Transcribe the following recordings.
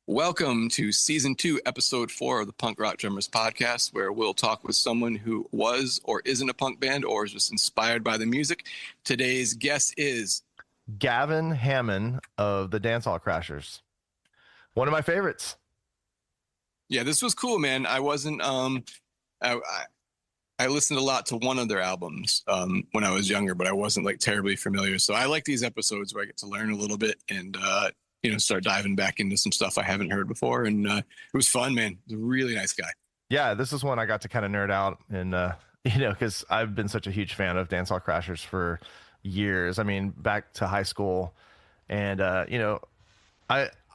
Welcome to Season 2, Episode 4 of the Punk Rock Drummers podcast, where we'll talk with someone who was or isn't a punk band or is just inspired by the music. Today's guest is Gavin Hammon of the Dancehall Crashers. One of my favorites. Yeah, this was cool, man. I wasn't, I listened a lot to one of their albums when I was younger, but I wasn't like terribly familiar. So I like these episodes where I get to learn a little bit and, start diving back into some stuff I haven't heard before. And it was fun, man. He's a really nice guy. Yeah, this is one I got to kind of nerd out and, because I've been such a huge fan of Dancehall Crashers for years. I mean, back to high school. And,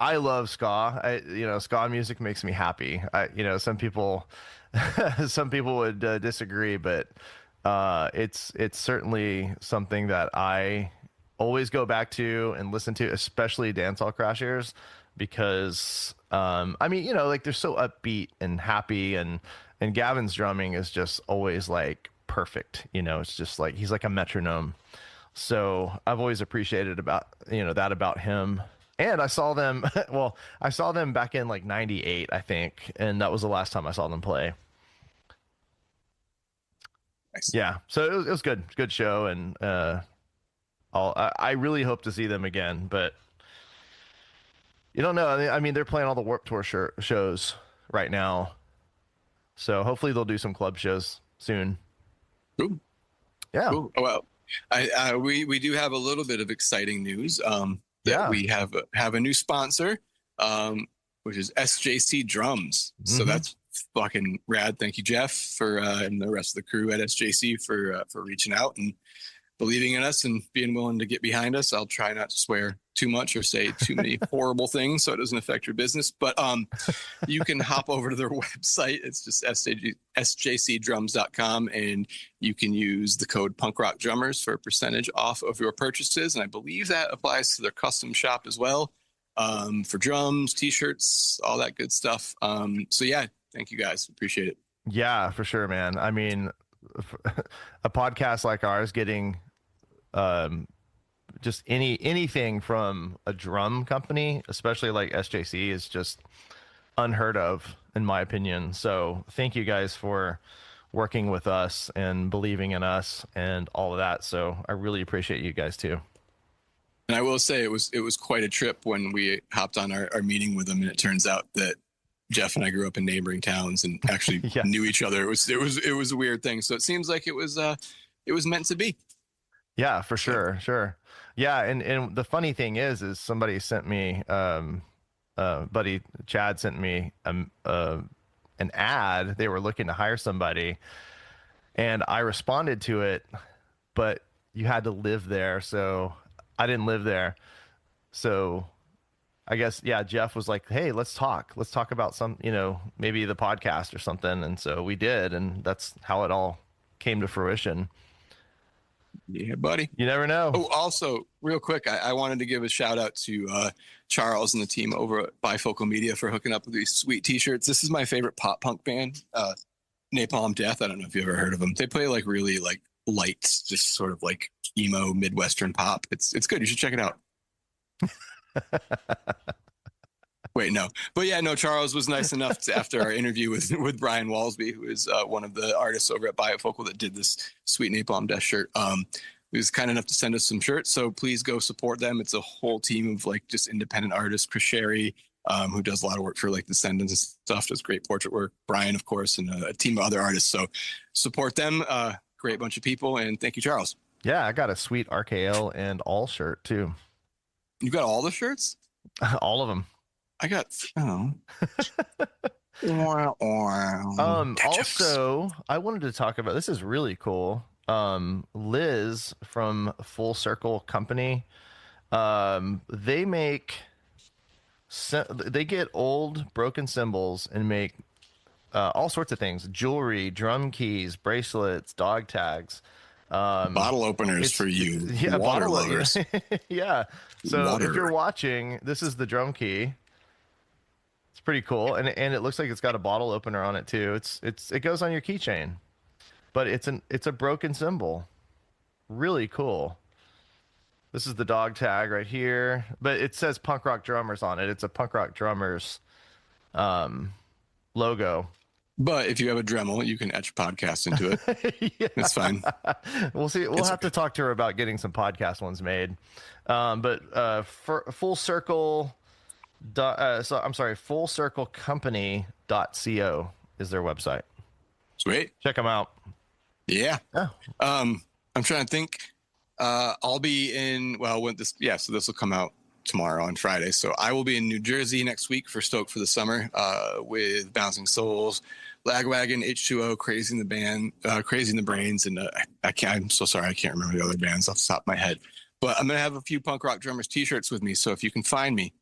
I love ska. Ska music makes me happy. Some people would disagree, but it's certainly something that I always go back to and listen to, especially Dancehall Crashers, because they're so upbeat and happy, and Gavin's drumming is just always like perfect. It's just like he's like a metronome. So I've always appreciated that about him. And I saw them back in like 98, I think, and that was the last time I saw them play. Nice. Yeah, so it was good show, and I really hope to see them again, but you don't know. I mean, they're playing all the Warped Tour shows right now, so hopefully they'll do some club shows soon. Cool. Yeah. Cool. Well, we do have a little bit of exciting news. We have a new sponsor, which is SJC Drums. Mm-hmm. So that's fucking rad. Thank you, Jeff, and the rest of the crew at SJC for reaching out and believing in us and being willing to get behind us. I'll try not to swear too much or say too many horrible things so it doesn't affect your business. But you can hop over to their website. It's just sjcdrums.com, and you can use the code punkrockdrummers for a percentage off of your purchases. And I believe that applies to their custom shop as well, for drums, t-shirts, all that good stuff. So yeah, thank you guys. Appreciate it. Yeah, for sure, man. I mean, a podcast like ours getting just anything from a drum company, especially like SJC, is just unheard of in my opinion. So thank you guys for working with us and believing in us and all of that. So I really appreciate you guys too. And I will say it was quite a trip when we hopped on our meeting with them, and it turns out that Jeff and I grew up in neighboring towns and actually knew each other. It was a weird thing. So it seems like it was meant to be. Yeah, for sure. Sure. Yeah. And the funny thing is somebody sent me, buddy Chad sent me, an ad. They were looking to hire somebody, and I responded to it, but you had to live there. So I didn't live there. So I guess, yeah, Jeff was like, hey, let's talk about some, maybe the podcast or something. And so we did, and that's how it all came to fruition. Yeah, buddy. You never know. Oh, also, real quick, I wanted to give a shout out to Charles and the team over at Bifocal Media for hooking up with these sweet t-shirts. This is my favorite pop punk band, Napalm Death. I don't know if you've ever heard of them. They play like really like light, just sort of like emo Midwestern pop. It's good. You should check it out. Wait, no. But yeah, no, Charles was nice enough to, after our interview with Brian Walsby, who is one of the artists over at Bifocal that did this sweet Napalm Death shirt. He was kind enough to send us some shirts, so please go support them. It's a whole team of like just independent artists. Chris Sherry, who does a lot of work for like Descendants and stuff, does great portrait work. Brian, of course, and a team of other artists. So support them. Great bunch of people, and thank you, Charles. Yeah, I got a sweet RKL and all shirt too. You got all the shirts? All of them. I got Also, I wanted to talk about, this is really cool. Liz from Full Circle Company, they get old broken cymbals and make all sorts of things: jewelry, drum keys, bracelets, dog tags, bottle openers for you. Yeah, water lovers. Yeah. So if you're watching, this is the drum key. It's pretty cool, and it looks like it's got a bottle opener on it too. It goes on your keychain, but it's a broken cymbal. Really cool. This is the dog tag right here, but it says Punk Rock Drummers on it. It's a Punk Rock Drummers logo. But if you have a Dremel, you can etch podcast into it. Yeah. It's fine. We'll see. We'll have to talk to her about getting some podcast ones made. But for Full Circle, Full Circle Company.co is their website. Sweet. Check them out. Yeah. Oh. I'm trying to think. I'll be in. Well, when this. Yeah. So this will come out tomorrow on Friday. So I will be in New Jersey next week for Stoked for the Summer with Bouncing Souls, Lagwagon, H2O, Crazy in the Band, Crazy in the Brains, and I'm so sorry I can't remember the other bands off the top of my head. But I'm gonna have a few Punk Rock Drummers T-shirts with me. So if you can find me,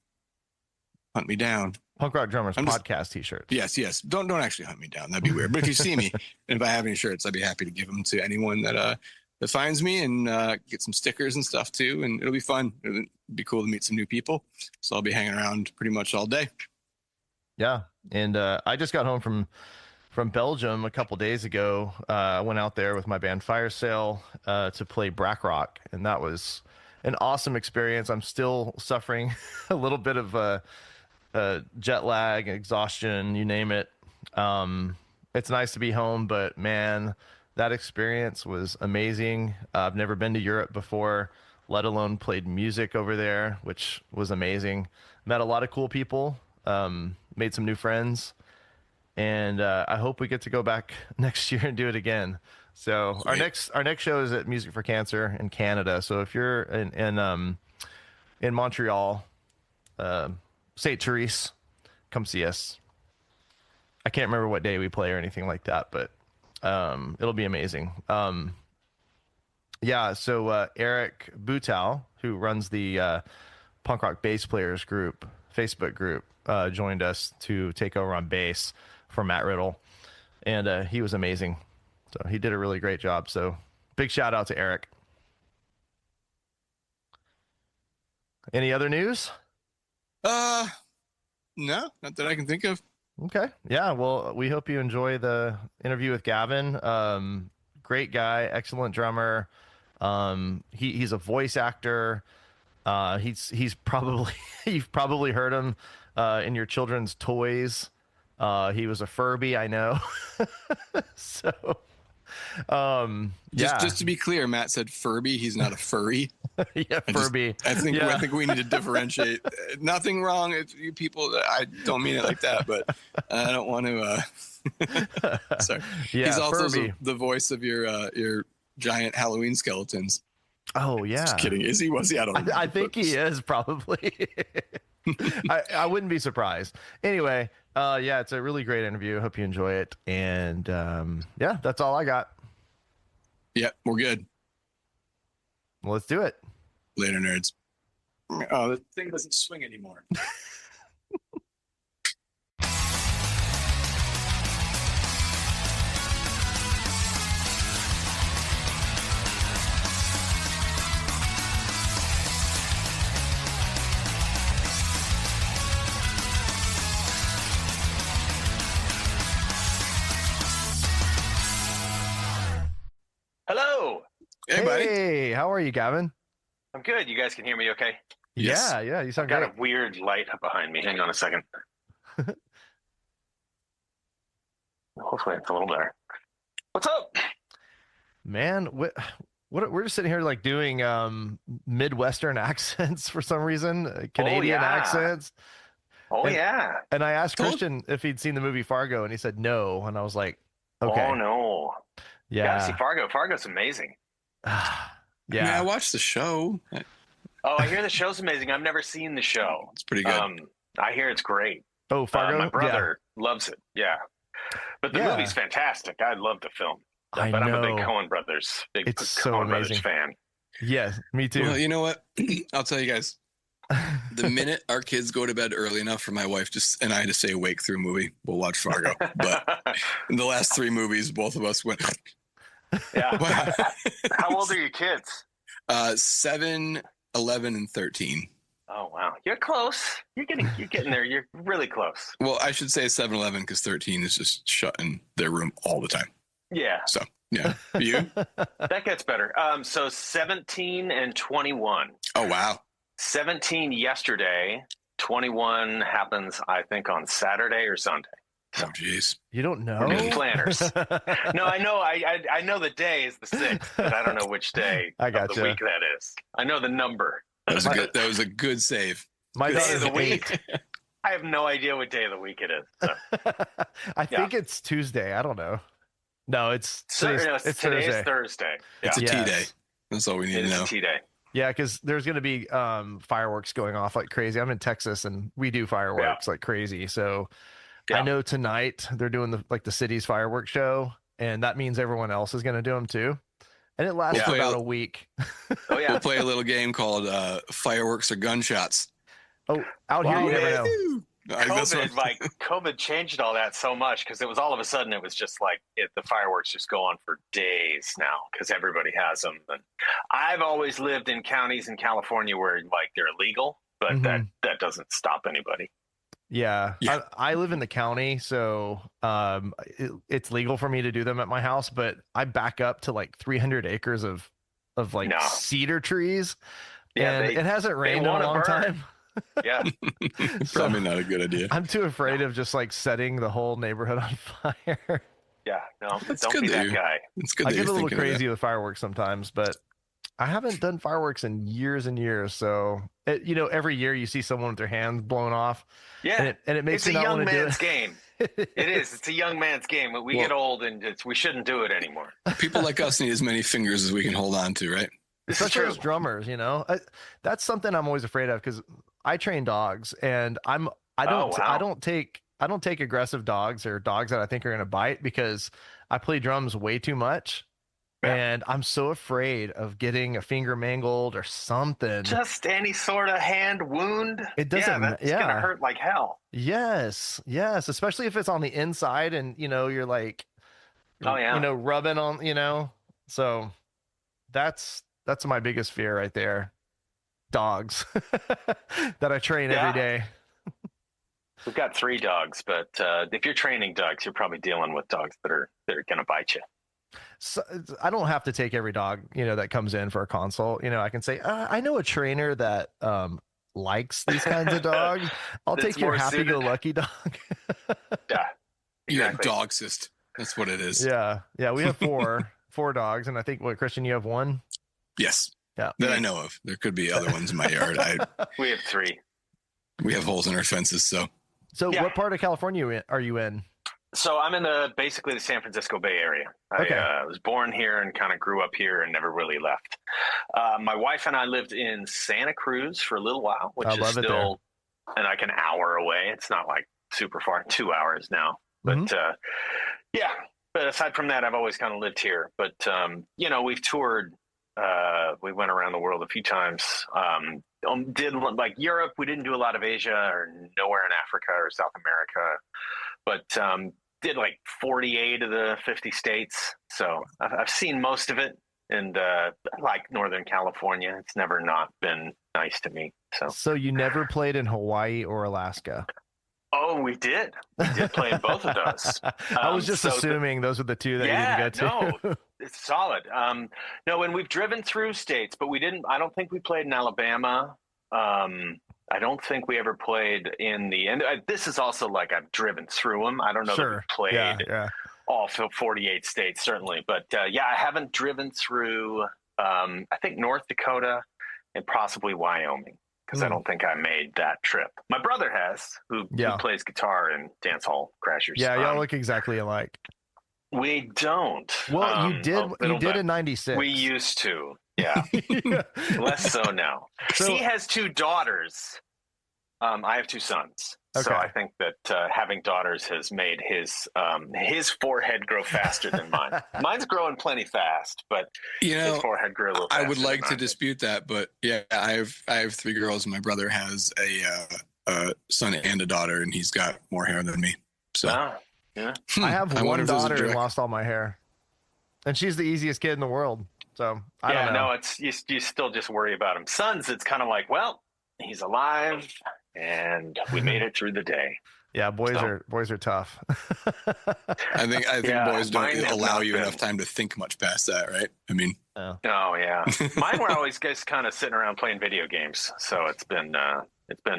hunt me down. Punk Rock Drummers podcast T-shirts. Yes. Don't actually hunt me down. That'd be weird. But if you see me, and if I have any shirts, I'd be happy to give them to anyone that finds me, and get some stickers and stuff too. And it'll be fun. It'll be cool to meet some new people. So I'll be hanging around pretty much all day. Yeah. And I just got home from Belgium a couple days ago. I went out there with my band Fire Sale to play Brack Rock, and that was an awesome experience. I'm still suffering a little bit of jet lag, exhaustion, you name it. It's nice to be home, but man, that experience was amazing. I've never been to Europe before, let alone played music over there, which was amazing. Met a lot of cool people, made some new friends, and I hope we get to go back next year and do it again. So our next show is at Music for Cancer in Canada. So if you're in Montreal, St. Therese, come see us. I can't remember what day we play or anything like that, but it'll be amazing. So Eric Butow, who runs the Punk Rock Bass Players group, Facebook group, joined us to take over on bass for Matt Riddle, and he was amazing. So he did a really great job. So big shout out to Eric. Any other news? No, not that I can think of. Okay. Yeah. Well, we hope you enjoy the interview with Gavin. Great guy, excellent drummer. He's a voice actor. He's probably, you've probably heard him in your children's toys. He was a Furby, I know. So, just to be clear, Matt said Furby. He's not a furry. Yeah, Furby. I think we need to differentiate. Nothing wrong if you people. I don't mean it like that, but I don't want to. Sorry. Yeah, he's also the voice of your giant Halloween skeletons. Oh yeah. Just kidding. Is he? Was he? I don't know. I think he is probably. I wouldn't be surprised. Anyway, it's a really great interview. Hope you enjoy it. And that's all I got. Yeah, we're good. Well, let's do it. Later, nerds. Oh, the thing doesn't swing anymore. Hello. Hey, buddy. Hey, how are you, Gavin? I'm good. You guys can hear me okay? Yes. Yeah, you sound I've great. got a weird light up behind me. Hang on a second. Hopefully it's a little better. What's up? Man, what we're just sitting here like doing Midwestern accents for some reason, Canadian accents. And I asked Christian if he'd seen the movie Fargo, and he said no, and I was like, okay. Oh no. Yeah. You gotta see Fargo. Fargo's amazing. Yeah. I mean, I watched the show. Oh, I hear the show's amazing. I've never seen the show. It's pretty good. I hear it's great. Oh, Fargo? My brother loves it. Yeah. But the movie's fantastic. I love the film. But I'm a big Coen Brothers, Brothers fan. Yes, me too. Well, you know what? I'll tell you guys. The minute our kids go to bed early enough for my wife and I to stay awake through a movie, we'll watch Fargo. But in the last 3 movies, both of us went. Yeah. How old are your kids? 7, 11, and 13. Oh wow, you're close. You're getting there. You're really close. Well, I should say 7, 11 because 13 is just shut in their room all the time. Yeah. So Yeah. You? That gets better. So 17 and 21. Oh, wow. 17 yesterday. 21 happens, I think, on Saturday or Sunday. Oh, jeez. You don't know? We're good planners. No, I know. I know the day is the 6th, but I don't know which day of the week that is. I know the number. That was a good save. My day of the week. I have no idea what day of the week it is. So. I think it's Tuesday. I don't know. No, it's today's Thursday. It's a tea day. That's all we need to know. It's a tea day. Yeah, because there's going to be fireworks going off like crazy. I'm in Texas and we do fireworks like crazy. So I know tonight they're doing the city's fireworks show, and that means everyone else is going to do them too. And it lasts for about a week. Oh yeah, we'll play a little game called Fireworks or Gunshots. Oh, out here you never know. COVID changed all that so much, because it was all of a sudden it was just like the fireworks just go on for days now because everybody has them. And I've always lived in counties in California where like they're illegal, but that doesn't stop anybody. Yeah. I live in the county, so it's legal for me to do them at my house, but I back up to like 300 acres of cedar trees, and it hasn't rained in a long time. Yeah. Probably not a good idea. I'm too afraid of just like setting the whole neighborhood on fire. Yeah, no, don't be that guy. It's good. I get a little crazy with fireworks sometimes, but I haven't done fireworks in years and years. So, every year you see someone with their hands blown off. Yeah. And it makes me not want to do it. It's a young man's game. It is. It's a young man's game. We get old and we shouldn't do it anymore. People like us need as many fingers as we can hold on to, right? Especially as drummers, that's something I'm always afraid of, because I train dogs, and I don't take aggressive dogs or dogs that I think are going to bite, because I play drums way too much. Yeah. And I'm so afraid of getting a finger mangled or something. Just any sort of hand wound. It doesn't. It's going to hurt like hell. Yes. Especially if it's on the inside and, you're like, rubbing on, so that's my biggest fear right there. Dogs that I train every day. We've got 3 dogs, but if you're training dogs, you're probably dealing with dogs that are going to bite you. So I don't have to take every dog, that comes in for a consult. I can say, I know a trainer that likes these kinds of dogs. I'll take your happy-go-lucky dog. Yeah, exactly. You're a dogsist. That's what it is. Yeah. We have four dogs, and I think Christian, you have one. Yes. Yeah. That I know of. There could be other ones in my yard. We have 3. We have holes in our fences, so. So what part of California are you in? So I'm in basically the San Francisco Bay Area. I was born here and kind of grew up here and never really left. My wife and I lived in Santa Cruz for a little while, which is still like an hour away. It's not like super far, 2 hours now. But but aside from that, I've always kind of lived here. But, we've toured. We went around the world a few times. Did like Europe. We didn't do a lot of Asia or nowhere in Africa or South America. But did like 48 of the 50 states. So I've seen most of it. And like Northern California, it's never not been nice to me. So you never played in Hawaii or Alaska? Oh, we did. We did play in both of those. I was just assuming those were the 2 that you didn't go to. No, it's solid. No, and we've driven through states, but we didn't. I don't think we played in Alabama. I don't think we ever played in the end. This is also like I've driven through them. I don't know that we played all 48 states, certainly. But I haven't driven through, I think, North Dakota and possibly Wyoming, because I don't think I made that trip. My brother has, who plays guitar in Dance Hall Crashers. Yeah, y'all look exactly alike. We don't. Well, you did in 96. We used to. Yeah. Less so now. He has 2 daughters. I have 2 sons. Okay. So I think that having daughters has made his forehead grow faster than mine. Mine's growing plenty fast, but his forehead grew a little faster. I would like to dispute that, but I have 3 girls, and my brother has a son and a daughter, and he's got more hair than me. So yeah. I have one daughter and lost all my hair, and she's the easiest kid in the world. So I don't know. No, it's you still just worry about him. Sons, it's kind of like, well, he's alive and we made it through the day. Yeah, boys are tough. I think boys don't allow you enough time to think much past that, right? I mean, oh yeah, mine were always just kind of sitting around playing video games, so it's been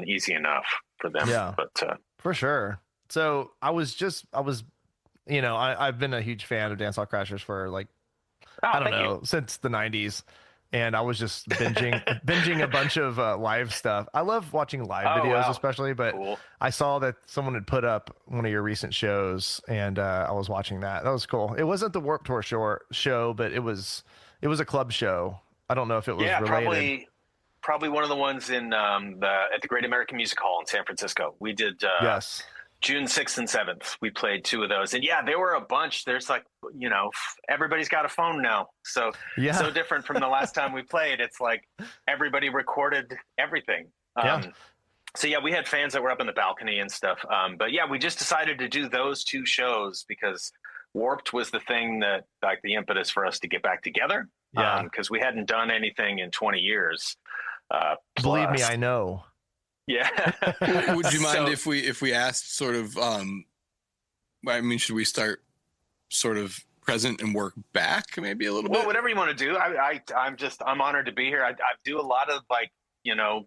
easy enough for them. Yeah, but for sure. So I've been a huge fan of Dancehall Crashers for like I don't know since the 90s. And I was just binging a bunch of live stuff. I love watching live videos, especially. But cool. I saw that someone had put up one of your recent shows, and I was watching that. That was cool. It wasn't the Warped Tour show, but it was a club show. I don't know if it was related. Probably one of the ones in at the Great American Music Hall in San Francisco. We did yes. June 6th and 7th, we played 2 of those. And yeah, there were a bunch. There's like, everybody's got a phone now. So, so different from the last time we played. It's like everybody recorded everything. So yeah, we had fans that were up in the balcony and stuff. But yeah, we just decided to do those 2 shows because Warped was the thing that like the impetus for us to get back together. Because we hadn't done anything in 20 years. Believe me, I know. Yeah. Would you mind if we asked sort of, I mean, should we start sort of present and work back maybe a little bit? Well, whatever you want to do. I'm honored to be here. I do a lot of like,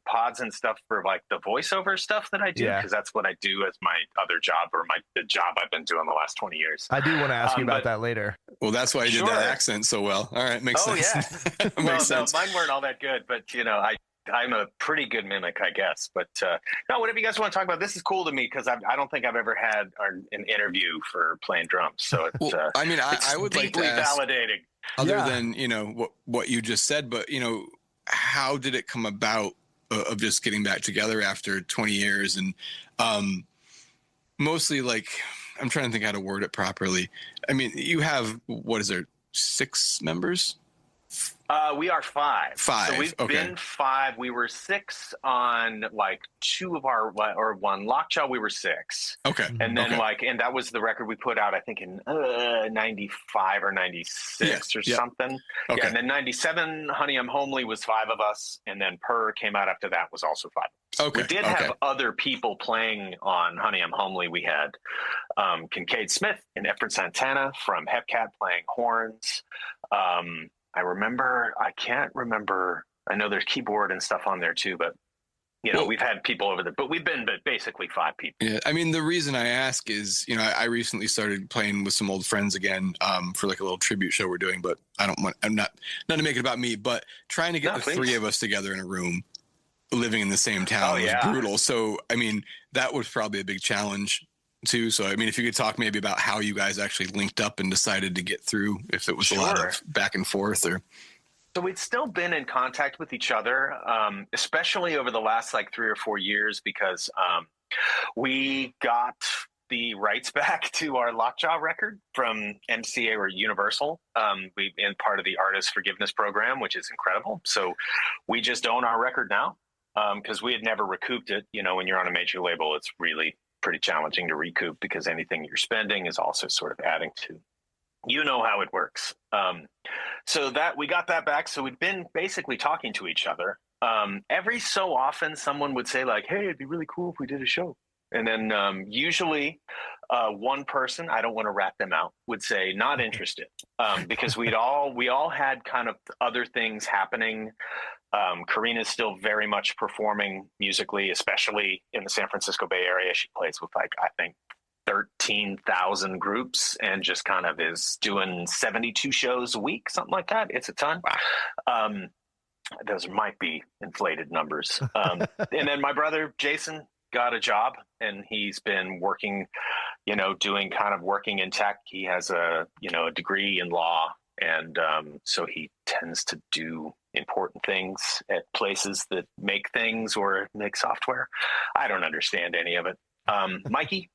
pods and stuff for like the voiceover stuff that I do. Cause that's what I do as my other job or the job I've been doing the last 20 years. I do want to ask you about that later. Well, that's why you did that accent so well. All right. Makes sense. Yeah. Makes sense. No, mine weren't all that good, but I'm a pretty good mimic, I guess. But no, whatever you guys want to talk about, this is cool to me because I don't think I've ever had an interview for playing drums. So it's, I mean, I would like to ask, validating. Other than what you just said, but how did it come about of just getting back together after 20 years and mostly like I'm trying to think how to word it properly. I mean, you have what is there 6 members? We are 5. 5. So we've been 5. We were 6 on like 2 of our or one Lockjaw. We were 6. Okay. And then and that was the record we put out, I think in 95 or 96 or something. Okay. Yeah. And then 97, Honey, I'm Homely was 5 of us. And then Purr came out after that was also 5. Okay. We did have other people playing on Honey, I'm Homely. We had Kincaid Smith and Efren Santana from Hepcat playing horns. I can't remember. I know there's keyboard and stuff on there too, but we've had people over there, but we've been basically 5 people. Yeah. I mean, the reason I ask is, I recently started playing with some old friends again, for like a little tribute show we're doing, but I'm not to make it about me, but trying to get the 3 of us together in a room living in the same town was brutal. So, I mean, that was probably a big challenge too. So, I mean, if you could talk maybe about how you guys actually linked up and decided to get through, if it was a lot of back and forth or. So we'd still been in contact with each other, especially over the last like 3 or 4 years, because we got the rights back to our Lockjaw record from MCA or Universal. We've been part of the Artist Forgiveness Program, which is incredible. So we just own our record now because we had never recouped it. When you're on a major label, it's really pretty challenging to recoup because anything you're spending is also sort of adding to, how it works. So that we got that back. So we'd been basically talking to each other. Every so often someone would say like, hey, it'd be really cool if we did a show. And then usually one person, I don't want to rat them out, would say not interested because we all had kind of other things happening. Karina's still very much performing musically, especially in the San Francisco Bay Area. She plays with like, I think 13,000 groups and just kind of is doing 72 shows a week, something like that. It's a ton. Wow. Those might be inflated numbers. And then my brother, Jason, got a job and he's been working, working in tech. He has a degree in law. And so he tends to do important things at places that make things or make software. I don't understand any of it. Mikey,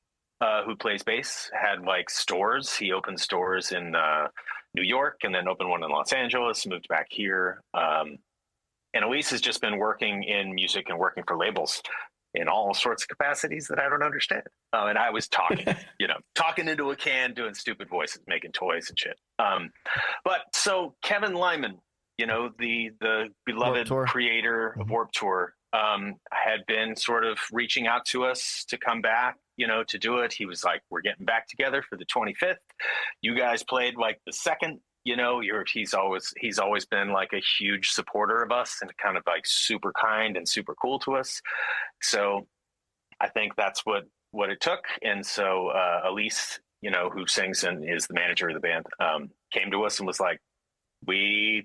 who plays bass, had like stores. He opened stores in New York and then opened one in Los Angeles, moved back here. And Elise has just been working in music and working for labels in all sorts of capacities that I don't understand. And I was talking, talking into a can, doing stupid voices, making toys and shit. But so Kevin Lyman, the beloved creator of Warped Tour, had been sort of reaching out to us to come back, to do it. He was like, we're getting back together for the 25th. You guys played like the second, he's always been like a huge supporter of us and kind of like super kind and super cool to us. So I think that's what it took. And so Elise, who sings and is the manager of the band, came to us and was like, they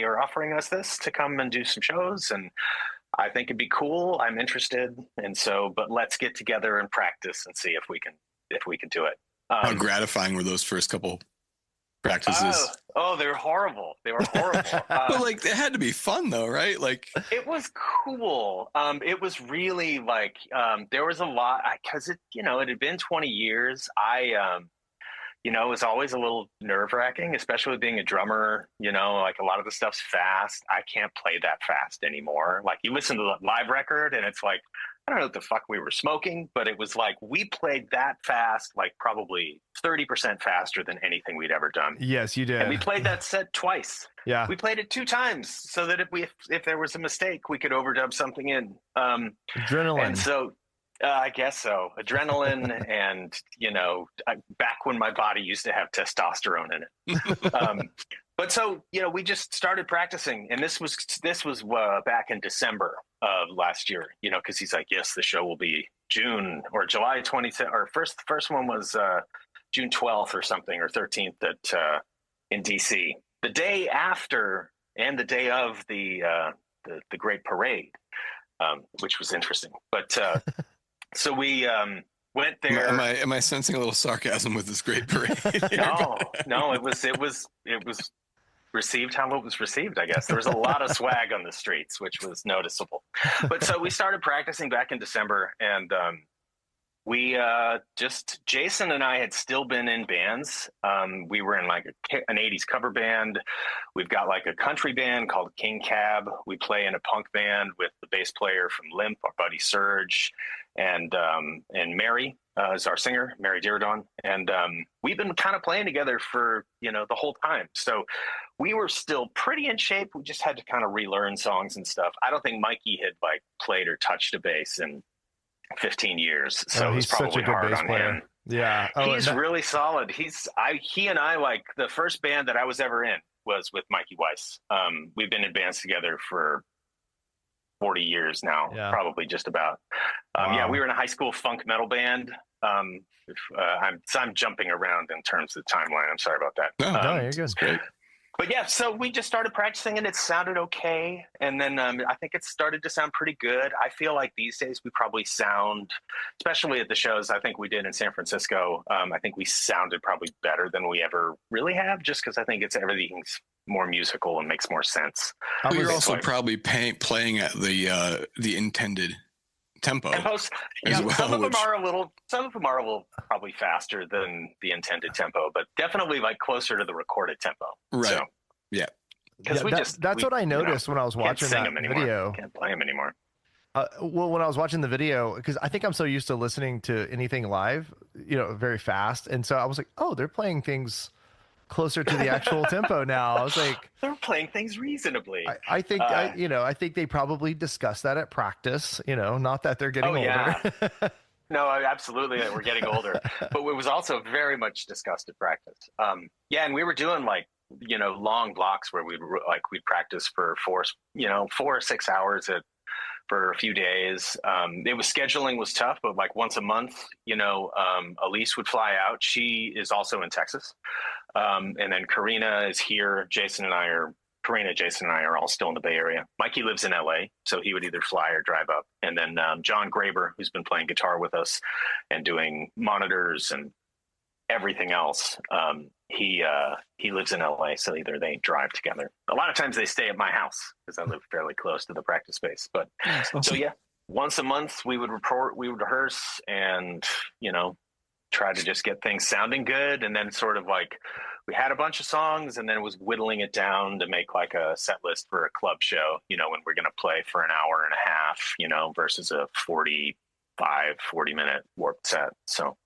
are offering us this to come and do some shows, and I think it'd be cool. I'm interested. And so, but let's get together and practice and see if we can do it. How gratifying were those first couple practices? Oh, they were horrible. They were horrible. But like, it had to be fun though, right? Like, it was cool. It was really like, there was a lot, cause it had been 20 years. It was always a little nerve wracking, especially being a drummer, like a lot of the stuff's fast. I can't play that fast anymore. Like you listen to the live record and it's like, I don't know what the fuck we were smoking, but it was like, we played that fast, like probably 30% faster than anything we'd ever done. Yes, you did. And we played that set twice. Yeah. We played it 2 times so that if there was a mistake, we could overdub something in. Adrenaline. And so, I guess so. Adrenaline and, back when my body used to have testosterone in it. But so, we just started practicing, and this was back in December of last year, because he's like, yes, the show will be June or July 20th, or first one was June 12th or something, or 13th in DC. The day after and the day of the Great Parade, which was interesting. But so we went there. Am I sensing a little sarcasm with this Great Parade? No, it was received how it was received, I guess. There was a lot of swag on the streets, which was noticeable. But so we started practicing back in December, and we Jason and I had still been in bands. We were in like an 80s cover band. We've got like a country band called King Cab. We play in a punk band with the bass player from Limp, our buddy Serge, and Mary is our singer, Mary Diradon. And we've been kind of playing together for, the whole time. So we were still pretty in shape. We just had to kind of relearn songs and stuff. I don't think Mikey had like played or touched a bass in 15 years. So it was probably hard on him. Yeah. He's really solid. He and I, like the first band that I was ever in was with Mikey Weiss. We've been in bands together for 40 years now, probably just about. Wow. Yeah, we were in a high school funk metal band. I'm jumping around in terms of the timeline. I'm sorry about that. No, you're good. Great. But yeah, so we just started practicing and it sounded okay. And then I think it started to sound pretty good. I feel like these days we probably sound, especially at the shows I think we did in San Francisco, I think we sounded probably better than we ever really have, just because I think everything's more musical and makes more sense. You're also probably playing at the intended tempo. Tempos, yeah, well, some of them are a little probably faster than the intended tempo, but definitely like closer to the recorded tempo. Right. So, yeah. Because that's what I noticed when I was watching that video. Can't play them anymore. Well, when I was watching the video, because I think I'm so used to listening to anything live, very fast, and so I was like, oh, they're playing things closer to the actual tempo now. I was like, they're playing things reasonably. I think I think they probably discussed that at practice, not that they're getting older. Yeah. No, absolutely. We're getting older, but it was also very much discussed at practice. Yeah. And we were doing like, long blocks where we'd practice for 4 or 6 hours for a few days. Scheduling was tough, but like once a month, Elise would fly out. She is also in Texas. And then Jason and I are all still in the Bay Area. Mikey lives in LA, so he would either fly or drive up. And then John Graber, who's been playing guitar with us and doing monitors and everything else, he lives in LA, so either they drive together. A lot of times they stay at my house because I live fairly close to the practice space. But so yeah, once a month we would rehearse and try to just get things sounding good. And then sort of like we had a bunch of songs and then it was whittling it down to make like a set list for a club show, when we're going to play for an hour and a half, versus a 40-minute warped set. So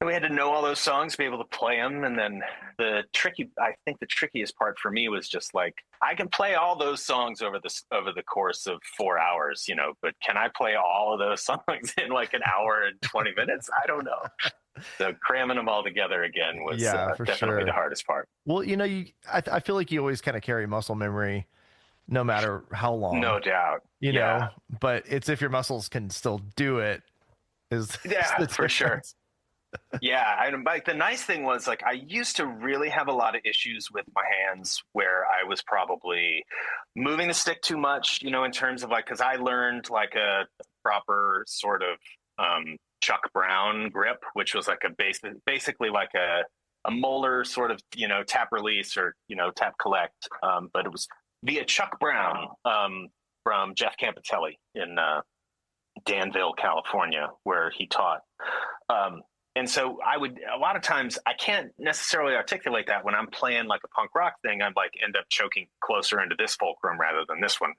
we had to know all those songs, be able to play them. And then I think the trickiest part for me was just like, I can play all those songs over the course of 4 hours, but can I play all of those songs in like an hour and 20 minutes? I don't know. So cramming them all together again was definitely the hardest part. Well, I feel like you always kind of carry muscle memory no matter how long. No doubt. You know, but it's if your muscles can still do it is for sure. Yeah, and like the nice thing was like I used to really have a lot of issues with my hands where I was probably moving the stick too much, in terms of like, because I learned like a proper sort of Chuck Brown grip, which was like basically like a molar sort of tap release or tap collect, but it was via Chuck Brown from Jeff Campitelli in Danville, California, where he taught. And so a lot of times I can't necessarily articulate that when I'm playing like a punk rock thing. I'd like end up choking closer into this fulcrum rather than this one.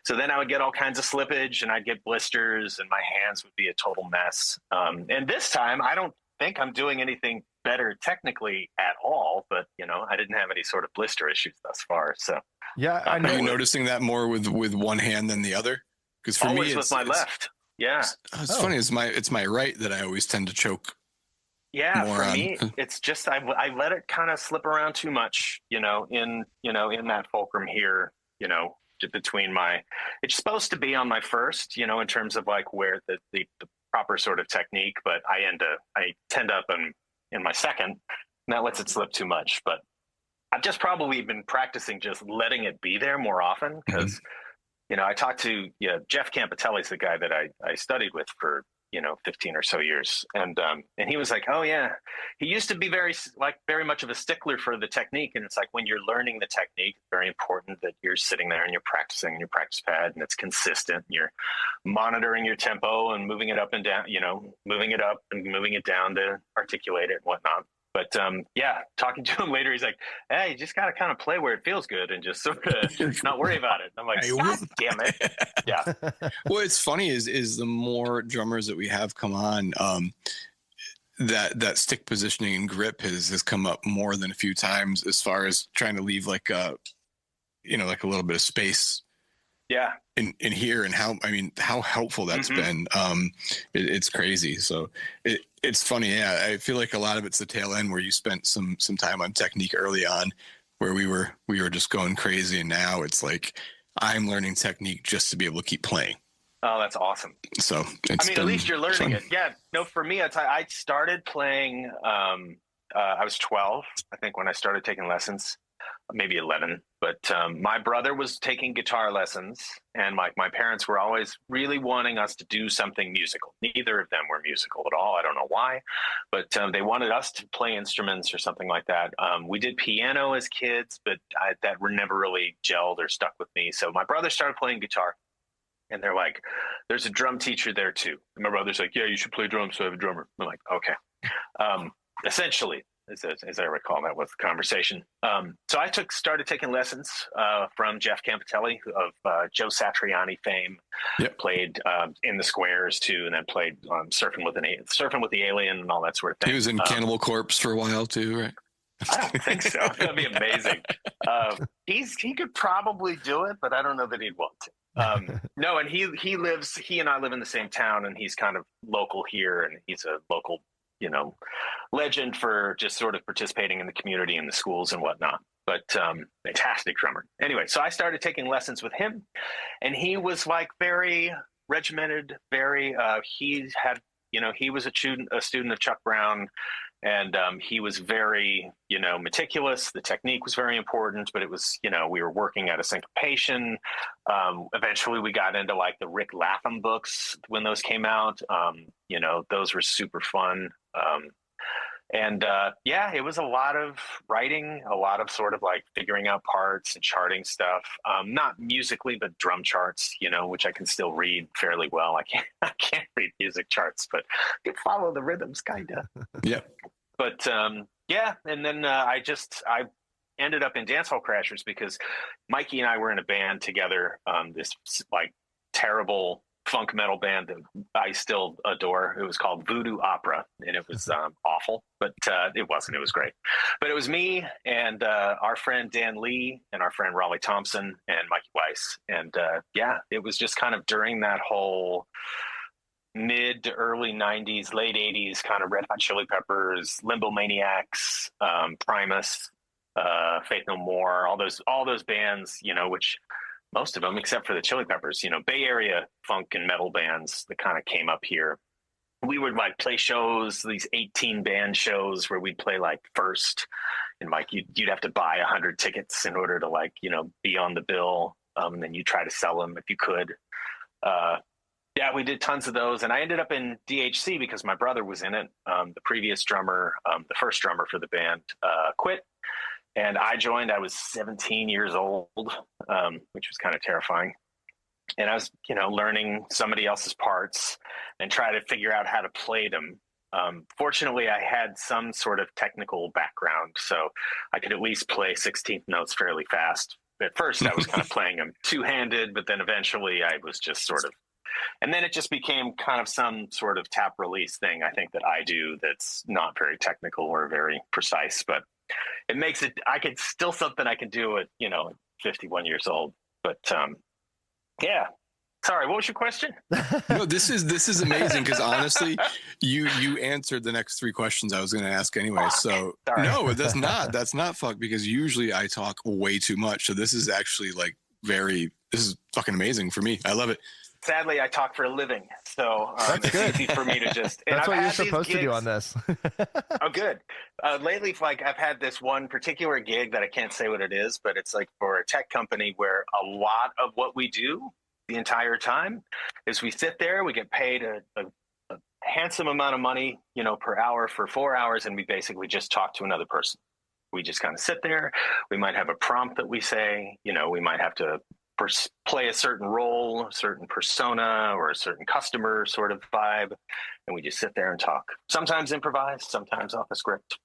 So then I would get all kinds of slippage and I'd get blisters and my hands would be a total mess. And this time I don't think I'm doing anything better technically at all, but I didn't have any sort of blister issues thus far. So yeah, I know. Are you noticing that more with one hand than the other? Because for always me, with my left. Yeah, it's funny. It's my right that I always tend to choke. Yeah, for me, it's just I let it kind of slip around too much, in that fulcrum here, between it's supposed to be on my first, in terms of like where the proper sort of technique, but I tend up in my second, and that lets it slip too much. But I've just probably been practicing just letting it be there more often because, I talked to Jeff Campitelli's the guy that I studied with for 15 or so years. And he was like, oh yeah, he used to be very much of a stickler for the technique. And it's like, when you're learning the technique, it's very important that you're sitting there and you're practicing in your practice pad and it's consistent. And you're monitoring your tempo and moving it up and down, moving it up and moving it down to articulate it and whatnot. But talking to him later, he's like, hey, you just got to kind of play where it feels good and just sort of not worry about it. I'm like, God damn it. Yeah. Well, it's funny is the more drummers that we have come on, that stick positioning and grip has come up more than a few times as far as trying to leave like a little bit of space. Yeah. In here and how helpful that's been. It's crazy. So it's funny. Yeah. I feel like a lot of it's the tail end where you spent some time on technique early on where we were just going crazy. And now it's like, I'm learning technique just to be able to keep playing. Oh, that's awesome. So at least you're learning it. Yeah. No, for me, I started playing, I was 12, I think, when I started taking lessons, maybe 11, but my brother was taking guitar lessons and my parents were always really wanting us to do something musical. Neither of them were musical at all. I don't know why, but they wanted us to play instruments or something like that. We did piano as kids, but that were never really gelled or stuck with me. So my brother started playing guitar and they're like, there's a drum teacher there too. And my brother's like, yeah, you should play drums. So I have a drummer. I'm like, okay. Essentially, as I recall, that was the conversation. So I started taking lessons from Jeff Campitelli of Joe Satriani fame. Yep. Played in the Squares too, and then played Surfing with the Alien and all that sort of thing. He was in Cannibal Corpse for a while too, right? I don't think so. That'd be amazing. He could probably do it, but I don't know that he'd want to. No, and he and I live in the same town, and he's kind of local here, and he's a local legend for just sort of participating in the community and the schools and whatnot, but fantastic drummer. Anyway, so I started taking lessons with him and he was like very regimented, he was a student of Chuck Brown and he was very, meticulous. The technique was very important, but it was, we were working at a syncopation. Eventually we got into like the Rick Latham books when those came out. Those were super fun. It was a lot of writing, a lot of sort of like figuring out parts and charting stuff. Not musically, but drum charts, which I can still read fairly well. I can't read music charts, but I can follow the rhythms kinda. Yeah. But and then I ended up in Dancehall Crashers because Mikey and I were in a band together. This like terrible funk metal band that I still adore. It was called Voodoo Opera, and it was awful, but it wasn't. It was great. But it was me and our friend Dan Lee and our friend Raleigh Thompson and Mikey Weiss. And it was just kind of during that whole mid to early 90s, late 80s kind of Red Hot Chili Peppers, Limbo Maniacs, Primus, Faith No More, all those bands, which most of them, except for the Chili Peppers, Bay Area funk and metal bands that kind of came up here. We would like play shows, these 18 band shows where we'd play like first, and like you'd have to buy 100 tickets in order to be on the bill. And then you try to sell them if you could. We did tons of those, and I ended up in DHC because my brother was in it. The previous drummer, the first drummer for the band, quit. And I joined. I was 17 years old, which was kind of terrifying. And I was, learning somebody else's parts and try to figure out how to play them. Fortunately, I had some sort of technical background, so I could at least play 16th notes fairly fast. At first, I was kind of playing them two-handed, but then eventually I was just sort of, and then it just became kind of some sort of tap release thing, I think, that I do that's not very technical or very precise, but it makes it, still something I can do at, 51 years old. But sorry, what was your question? No, this is amazing because honestly, you answered the next three questions I was going to ask anyway. So sorry. No, that's not fuck, because usually I talk way too much. So this is actually this is fucking amazing for me. I love it. Sadly, I talk for a living, so it's easy for me to just. That's what you're supposed to do on this. Oh, good. Lately, I've had this one particular gig that I can't say what it is, but it's for a tech company where a lot of what we do the entire time is we sit there, we get paid a handsome amount of money, per hour for 4 hours, and we basically just talk to another person. We just kind of sit there. We might have a prompt that we say, we might have to play a certain role, a certain persona, or a certain customer sort of vibe, and we just sit there and talk. Sometimes improvise, sometimes off a script,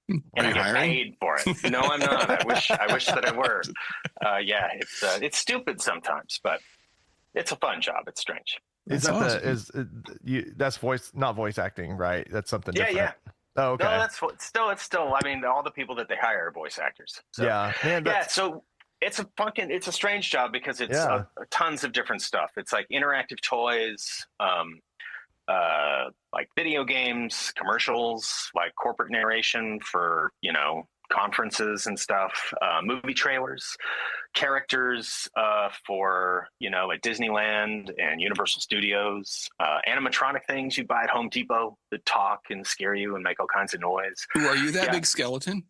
and I get paid for it. No, I'm not. I wish that I were. It's stupid sometimes, but it's a fun job. It's strange. That's not voice acting, right? That's something different. Yeah. Oh, okay. No, it's still. I mean, all the people that they hire are voice actors. So, man. So. It's a strange job because it's tons of different stuff. It's like interactive toys, like video games, commercials, like corporate narration for, conferences and stuff, movie trailers, characters for, at Disneyland and Universal Studios, animatronic things you buy at Home Depot that talk and scare you and make all kinds of noise. Ooh, are you that big skeleton?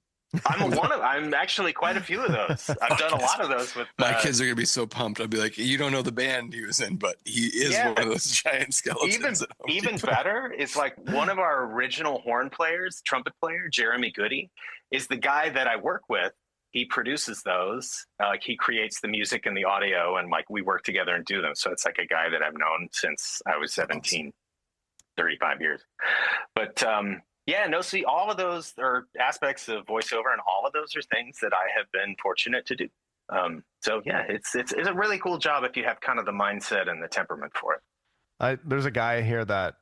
I'm actually quite a few of those. I've done a lot of those with my kids are gonna be so pumped. I'll be like, you don't know the band he was in, but he is one of those giant skeletons. Even better is one of our original horn players, trumpet player, Jeremy Goody, is the guy that I work with. He produces those. He creates the music and the audio, and we work together and do them. So it's like a guy that I've known since I was 17, 35 years. But see, all of those are aspects of voiceover, and all of those are things that I have been fortunate to do. It's a really cool job if you have kind of the mindset and the temperament for it. There's a guy here that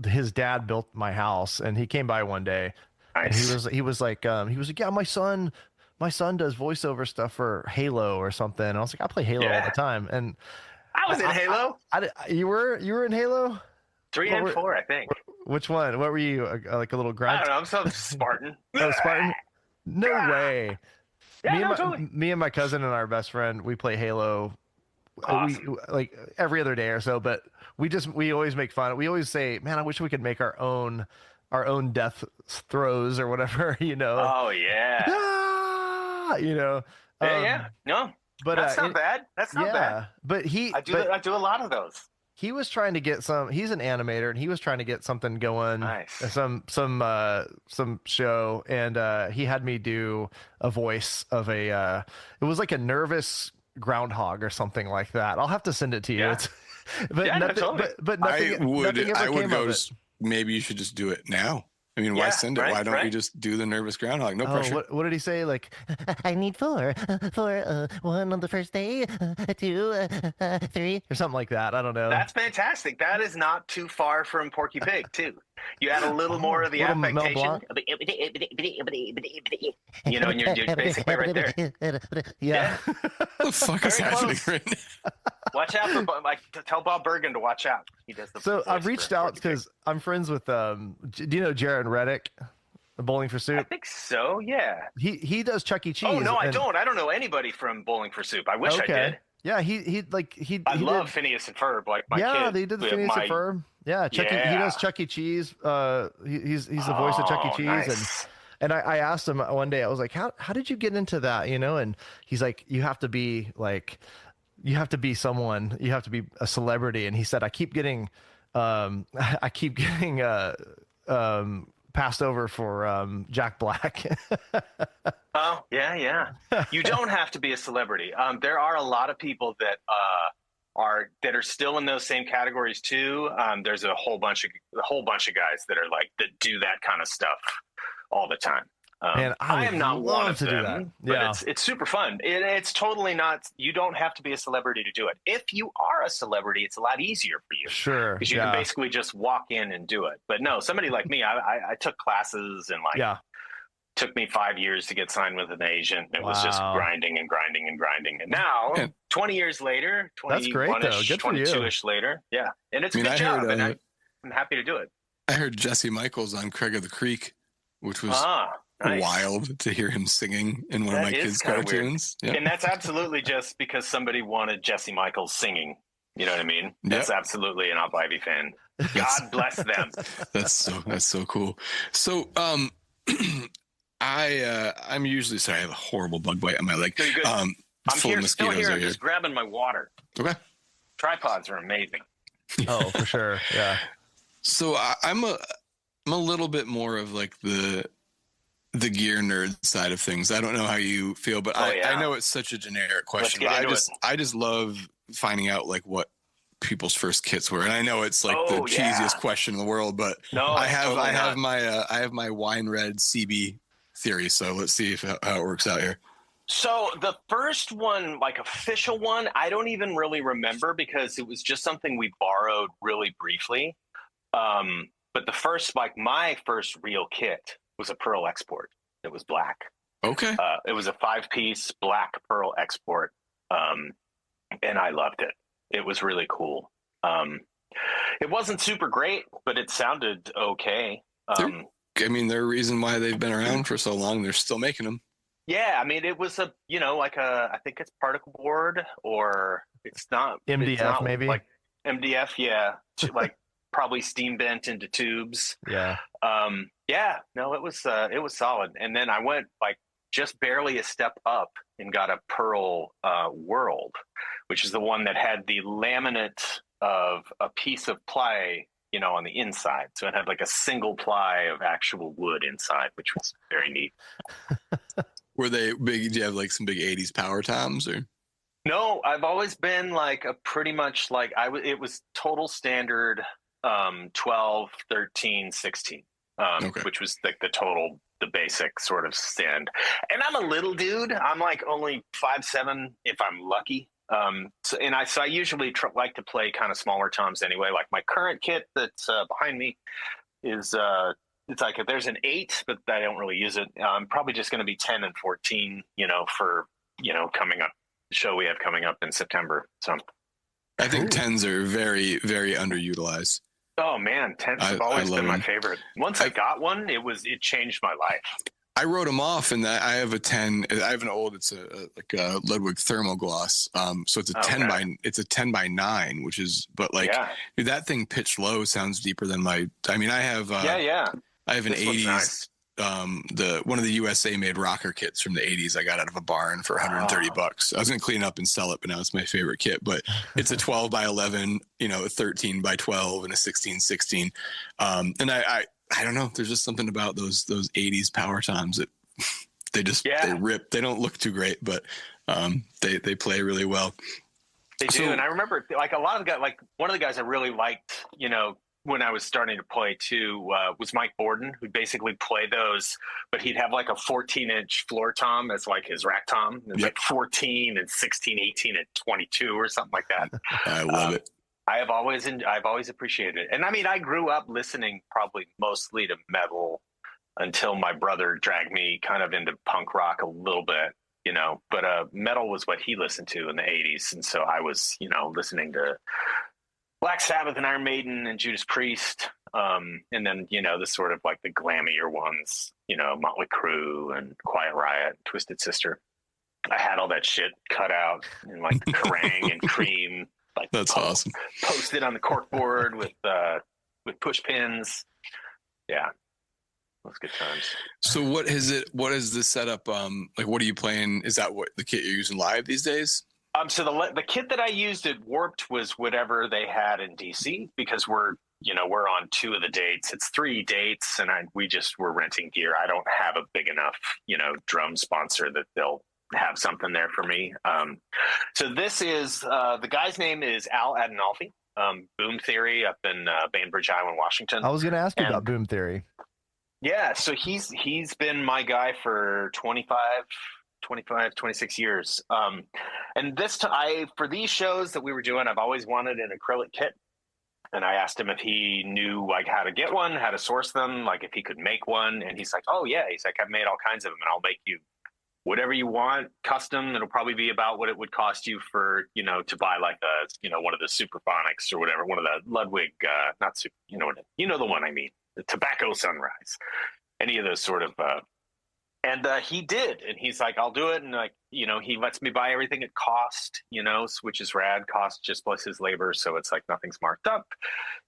his dad built my house, and he came by one day. Nice. And he was like, yeah, my son does voiceover stuff for Halo or something. And I was like, I play Halo all the time. And I was in Halo. You were in Halo? 3 and 4, I think. Which one? What were you? Like a little grunt? I don't know. I'm some Spartan. Oh, Spartan? No way. Yeah, totally. Me and my cousin and our best friend, we play Halo. Awesome. We every other day or so, but we always make fun. We always say, man, I wish we could make our own death throws or whatever, Oh yeah. No, but that's not bad. That's not bad. But I do a lot of those. He was trying to get he's an animator, and he was trying to get something going. Nice. Some show, and he had me do a voice of it was like a nervous groundhog or something like that. I'll have to send it to you. Yeah. But nothing I would ever go. came of it. Maybe you should just do it now. I mean, why send it? Why don't you just do the nervous groundhog? No pressure. What did he say? Like, I need four, one on the first day, two, three, or something like that. I don't know. That's fantastic. That is not too far from Porky Pig, too. You add a little more of the affectation. You know, and you're basically right there. Yeah. What the fuck is happening right now? Watch out for tell Bob Bergen to watch out. He does the. So I've reached out because I'm friends with do you know Jared Reddick, Bowling for Soup? I think so. Yeah. He does Chuck E. Cheese. Oh no, I don't. I don't know anybody from Bowling for Soup. I wish I did. Yeah, he I love Phineas and Ferb. Like my yeah, kid, they did the Phineas and Ferb. Yeah, he does Chuck E. Cheese. He's the voice of Chuck E. Cheese, nice. and I asked him one day. I was like, how did you get into that? You know, and he's like, you have to be someone. You have to be a celebrity. And he said, I keep getting passed over for Jack Black. Oh, yeah. You don't have to be a celebrity. There are a lot of people that are still in those same categories too. There's a whole bunch of guys that are like that do that kind of stuff all the time. Man, I am not one of them, but it's super fun. It's totally not. You don't have to be a celebrity to do it. If you are a celebrity, it's a lot easier for you. Sure, because you can basically just walk in and do it. But no, somebody like me, I took classes and took me 5 years to get signed with an agent. It was just grinding and grinding and grinding. And now, 20 years later, 22-ish later, and it's a good job. And I'm happy to do it. I heard Jesse Michaels on Craig of the Creek, which was wild to hear him singing in one of my kids' cartoons. Yeah. And that's absolutely just because somebody wanted Jesse Michaels singing. You know what I mean? That's absolutely an Op Ivy fan. God bless them. That's so cool. So I'm usually sorry, I have a horrible bug bite on my leg. I'm still here. I'm just grabbing my water. Okay. Tripods are amazing. Oh, for sure. Yeah. So I'm a little bit more of like the gear nerd side of things. I don't know how you feel, but I know it's such a generic question. But I just love finding out like what people's first kits were, and I know it's like the cheesiest question in the world, but I have my wine red CB theory. So let's see how it works out here. So the first one, like official one, I don't even really remember because it was just something we borrowed really briefly. But the first, like my first real kit was a Pearl Export. It was black. Okay. It was a 5-piece black Pearl Export. And I loved it. It was really cool. It wasn't super great, but it sounded okay. They're a reason why they've been around for so long. They're still making them. Yeah. I mean, it was I think it's particle board or it's not. MDF, it's not maybe? Like MDF, yeah. Like probably steam bent into tubes. Yeah. It was solid. And then I went like just barely a step up and got a Pearl World, which is the one that had the laminate of a piece of ply, on the inside. So it had like a single ply of actual wood inside, which was very neat. Were they big? Do you have like some big 80s power toms or? No, I've always been like a pretty much like it was total standard 12, 13, 16, which was like the basic sort of stand. And I'm a little dude. I'm like only 5'7" if I'm lucky. So I usually like to play kind of smaller toms anyway. Like my current kit that's behind me is it's like if there's an 8, but I don't really use it. I'm probably just going to be 10 and 14, for coming up. The show we have coming up in September. So I think 10s are very, very underutilized. Oh man, 10s have always been my favorite. Once I got one, it changed my life. I wrote them off, and I have a 10. I have an old. It's a Ludwig thermogloss. So it's a 10 by 9, which is, but like dude, that thing pitched low sounds deeper than my. I mean, I have. I have an 80s. Nice. One of the USA made rocker kits from the 80s. I got out of a barn for $130. I was gonna clean it up and sell it, but now it's my favorite kit. But it's a 12 by 11, a 13 by 12, and a 16/16. And I don't know. There's just something about those 80s power toms that they rip. They don't look too great, but they play really well. They do. And I remember like a lot of the guys, like one of the guys I really liked, when I was starting to play too was Mike Borden, who'd basically play those, but he'd have like a 14-inch floor tom as like his rack tom. It's like 14 and 16, 18 and 22 or something like that. I love it. I've always appreciated it. And I mean, I grew up listening probably mostly to metal until my brother dragged me kind of into punk rock a little bit, you know, but metal was what he listened to in the 80s. And so I was, you know, listening to Black Sabbath and Iron Maiden and Judas Priest. And then, you know, the sort of like the glammier ones, you know, Motley Crue and Quiet Riot, Twisted Sister. I had all that shit cut out in like Kerrang and Cream. Like that's awesome. Posted on the corkboard with push pins. Yeah. Those good times. So what is the setup? Like, what are you playing? Is that what the kit you're using live these days? So the kit that I used at Warped was whatever they had in DC, because we're on 2 of the dates. It's 3 dates, and we just were renting gear. I don't have a big enough, you know, drum sponsor that they'll have something there for me. So this is the guy's name is Al Adinolfi, Boom Theory up in Bainbridge Island, Washington. I was going to ask you about Boom Theory. Yeah, so he's been my guy for 26 years. And this time, for these shows that we were doing, I've always wanted an acrylic kit. And I asked him if he knew like how to get one, how to source them, like if he could make one. And he's like, oh yeah. He's like, I've made all kinds of them, and I'll make you whatever you want, custom. It'll probably be about what it would cost you for, you know, to buy like one of the Superphonics or whatever, one of the Ludwig, not super, you know the one I mean, the Tobacco Sunrise, any of those sort of, and he did, and he's like, I'll do it. And like, you know, he lets me buy everything at cost, you know, which is rad. Cost just plus his labor. So it's like nothing's marked up.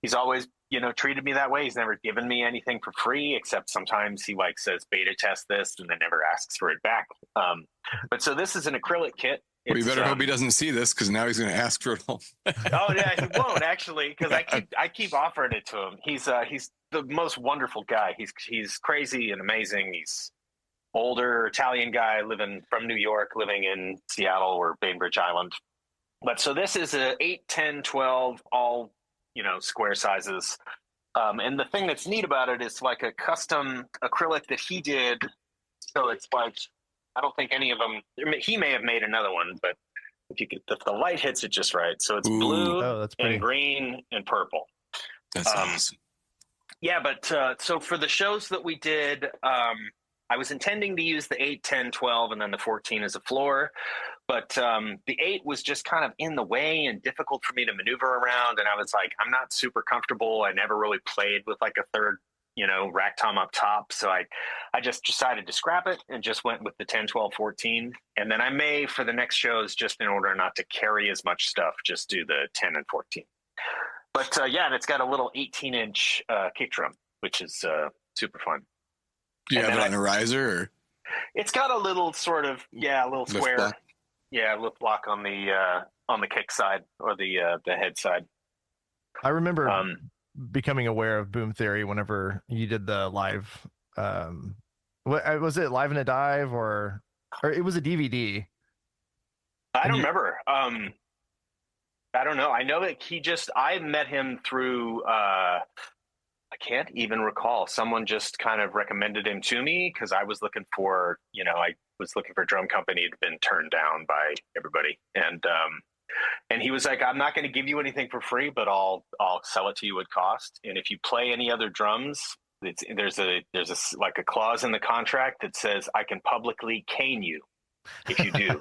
He's always, you know, treated me that way. He's never given me anything for free, except sometimes he like says, beta test this, and then never asks for it back. But so this is an acrylic kit. Well, you better hope he doesn't see this, because now he's going to ask for it all. Oh yeah, he won't actually, because I keep offering it to him. He's the most wonderful guy. He's crazy and amazing. He's older Italian guy from New York, living in Seattle or Bainbridge Island. But so this is a 8, 10, 12, all, you know, square sizes. And the thing that's neat about it is like a custom acrylic that he did. So it's like, I don't think any of them, he may have made another one, but if the light hits it just right. So it's blue and green and purple. That's awesome. Yeah, but so for the shows that we did, I was intending to use the 8, 10, 12, and then the 14 as a floor. But the 8 was just kind of in the way and difficult for me to maneuver around. And I was like, I'm not super comfortable. I never really played with like a third, you know, rack tom up top. So I just decided to scrap it and just went with the 10, 12, 14. And then I may, for the next shows, just in order not to carry as much stuff, just do the 10 and 14. But yeah, and it's got a little 18-inch kick drum, which is super fun. Do you have it on a riser? Or? It's got a little sort of, a little square. Block? Yeah, lift block on the kick side or the head side. I remember becoming aware of Boom Theory whenever you did the live. Was it Live in a Dive or it was a DVD? I don't remember. I don't know. I know that I met him through. I can't even recall. Someone just kind of recommended him to me because I was looking for, I was looking for a drum company. It'd been turned down by everybody. And he was like, I'm not going to give you anything for free, but I'll sell it to you at cost. And if you play any other drums, there's a like a clause in the contract that says I can publicly cane you if you do.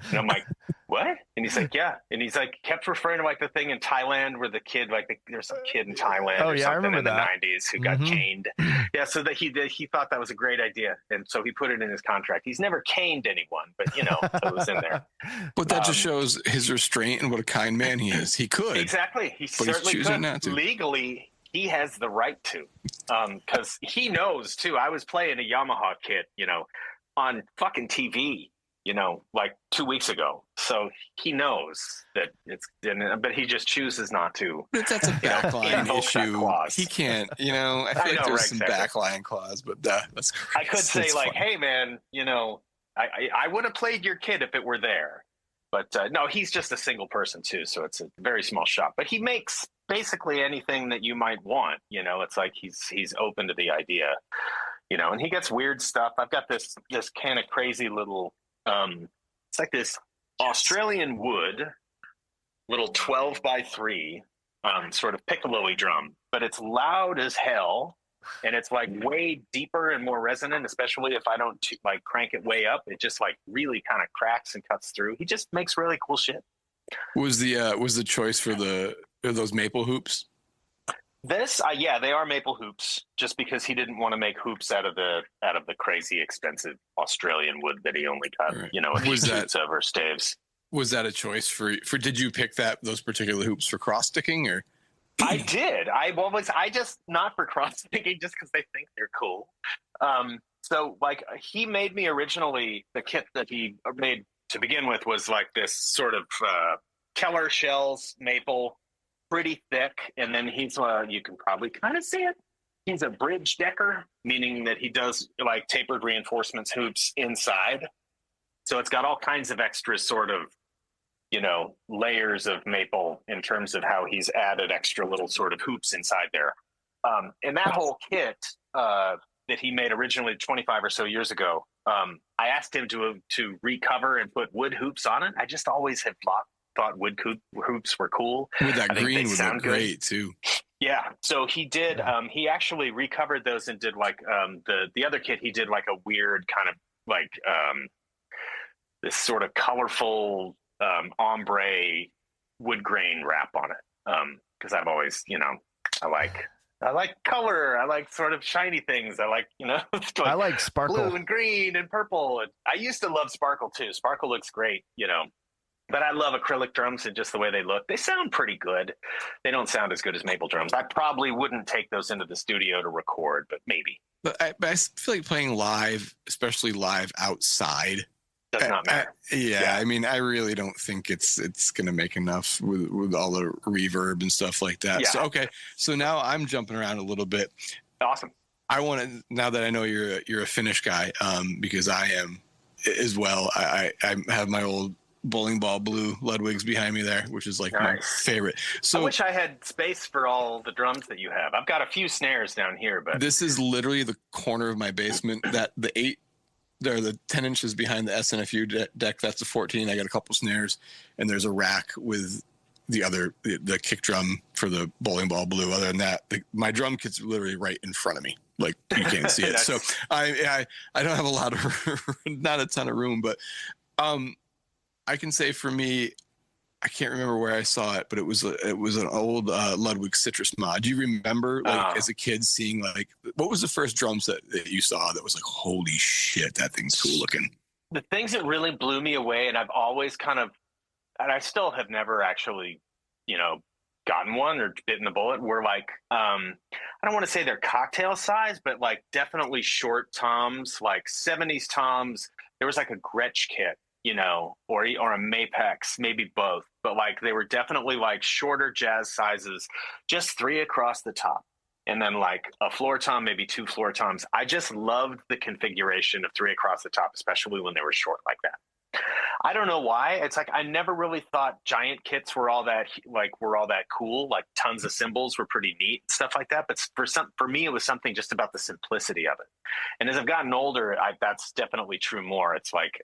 And I'm like, what? And he's like, yeah. And he's like, kept referring to like the thing in Thailand where the kid, there's some kid in Thailand or something in the 90s who got caned. Yeah. So that he thought that was a great idea. And so he put it in his contract. He's never caned anyone, but so it was in there. But that just shows his restraint and what a kind man he is. He could. Exactly. He certainly could. Not to. Legally, he has the right to, because he knows too. I was playing a Yamaha kit, on fucking TV, like 2 weeks ago. So he knows that but he just chooses not to. But that's a backline issue. He can't, I feel like there's some backline clause, but that's crazy. I could say like, hey man, I would have played your kid if it were there. But no, he's just a single person too. So it's a very small shop, but he makes basically anything that you might want. It's like he's open to the idea. And he gets weird stuff. I've got this kind of crazy little, it's like this Australian wood, little 12x3, sort of piccolo-y drum, but it's loud as hell. And it's like way deeper and more resonant, especially if I don't like crank it way up. It just like really kind of cracks and cuts through. He just makes really cool shit. Was the choice for those maple hoops? This, yeah, they are maple hoops. Just because he didn't want to make hoops out of the crazy expensive Australian wood that he only got, right. A few suits over staves. Was that a choice for? Did you pick those particular hoops for cross sticking or? I did. I just not for cross sticking, just because they think they're cool. So like he made me originally, the kit that he made to begin with was like this sort of Keller shells maple, pretty thick, and then he's you can probably kind of see it. He's a bridge decker, meaning that he does like tapered reinforcements hoops inside. So it's got all kinds of extra sort of layers of maple in terms of how he's added extra little sort of hoops inside there. And that whole kit that he made originally 25 or so years ago, I asked him to recover and put wood hoops on it. I just always have thought wood hoops were cool. With that green would look great too. Yeah. So he did, he actually recovered those and did like the other kit, he did like a weird kind of like this sort of colorful ombre wood grain wrap on it. Cause I've always, I like color. I like sort of shiny things. I like, like I like sparkle, blue and green and purple. And I used to love sparkle too. Sparkle looks great, but I love acrylic drums and just the way they look. They sound pretty good. They don't sound as good as maple drums. I probably wouldn't take those into the studio to record, but maybe. But I feel like playing live, especially live outside, does not matter. Yeah, I mean, I really don't think it's going to make enough with all the reverb and stuff like that. Yeah. So, okay. So now I'm jumping around a little bit. Awesome. I want to, now that I know you're a Finnish guy, because I am as well. I have my old bowling ball blue Ludwigs behind me there, which is like my favorite. So I wish I had space for all the drums that you have. I've got a few snares down here, but this is literally the corner of my basement. That they're the 10 inches behind the SNFU deck. That's the 14. I got a couple snares, and there's a rack with the kick drum for the bowling ball blue. Other than that, my drum kit's literally right in front of me. Like you can't see it. So I don't have a lot of, not a ton of room, but I can say for me, I can't remember where I saw it, but it was an old Ludwig Citrus mod. Do you remember, like, as a kid, seeing like what was the first drum set that you saw that was like, holy shit, that thing's cool looking? The things that really blew me away, and I've always kind of, and I still have never actually, gotten one or bitten the bullet, were like, I don't want to say they're cocktail size, but like definitely short toms, like 70s toms. There was like a Gretsch kit, or a Mapex, maybe both, but like they were definitely like shorter jazz sizes, just 3 across the top, and then like a floor tom, maybe 2 floor toms. I just loved the configuration of 3 across the top, especially when they were short like that. I don't know why. It's like I never really thought giant kits were all that cool. Like tons of cymbals were pretty neat and stuff like that. But for me, it was something just about the simplicity of it. And as I've gotten older, that's definitely true more. It's like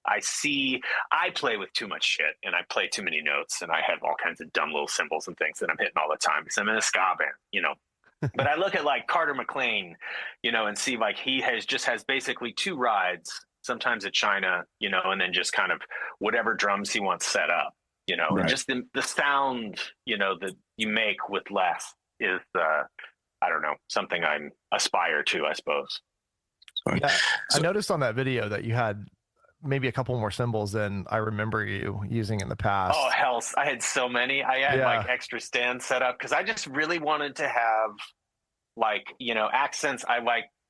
I play with too much shit, and I play too many notes, and I have all kinds of dumb little cymbals and things that I'm hitting all the time because I'm in a ska band, But I look at like Carter McLean, and see like he has basically 2 rides, sometimes at China, and then just kind of whatever drums he wants set up, right. And just the sound, that you make with less is, I don't know, something I aspire to, I suppose. Yeah, I noticed on that video that you had maybe a couple more cymbals than I remember you using in the past. Oh, hell. I had so many. I had like extra stands set up because I just really wanted to have like, accents. I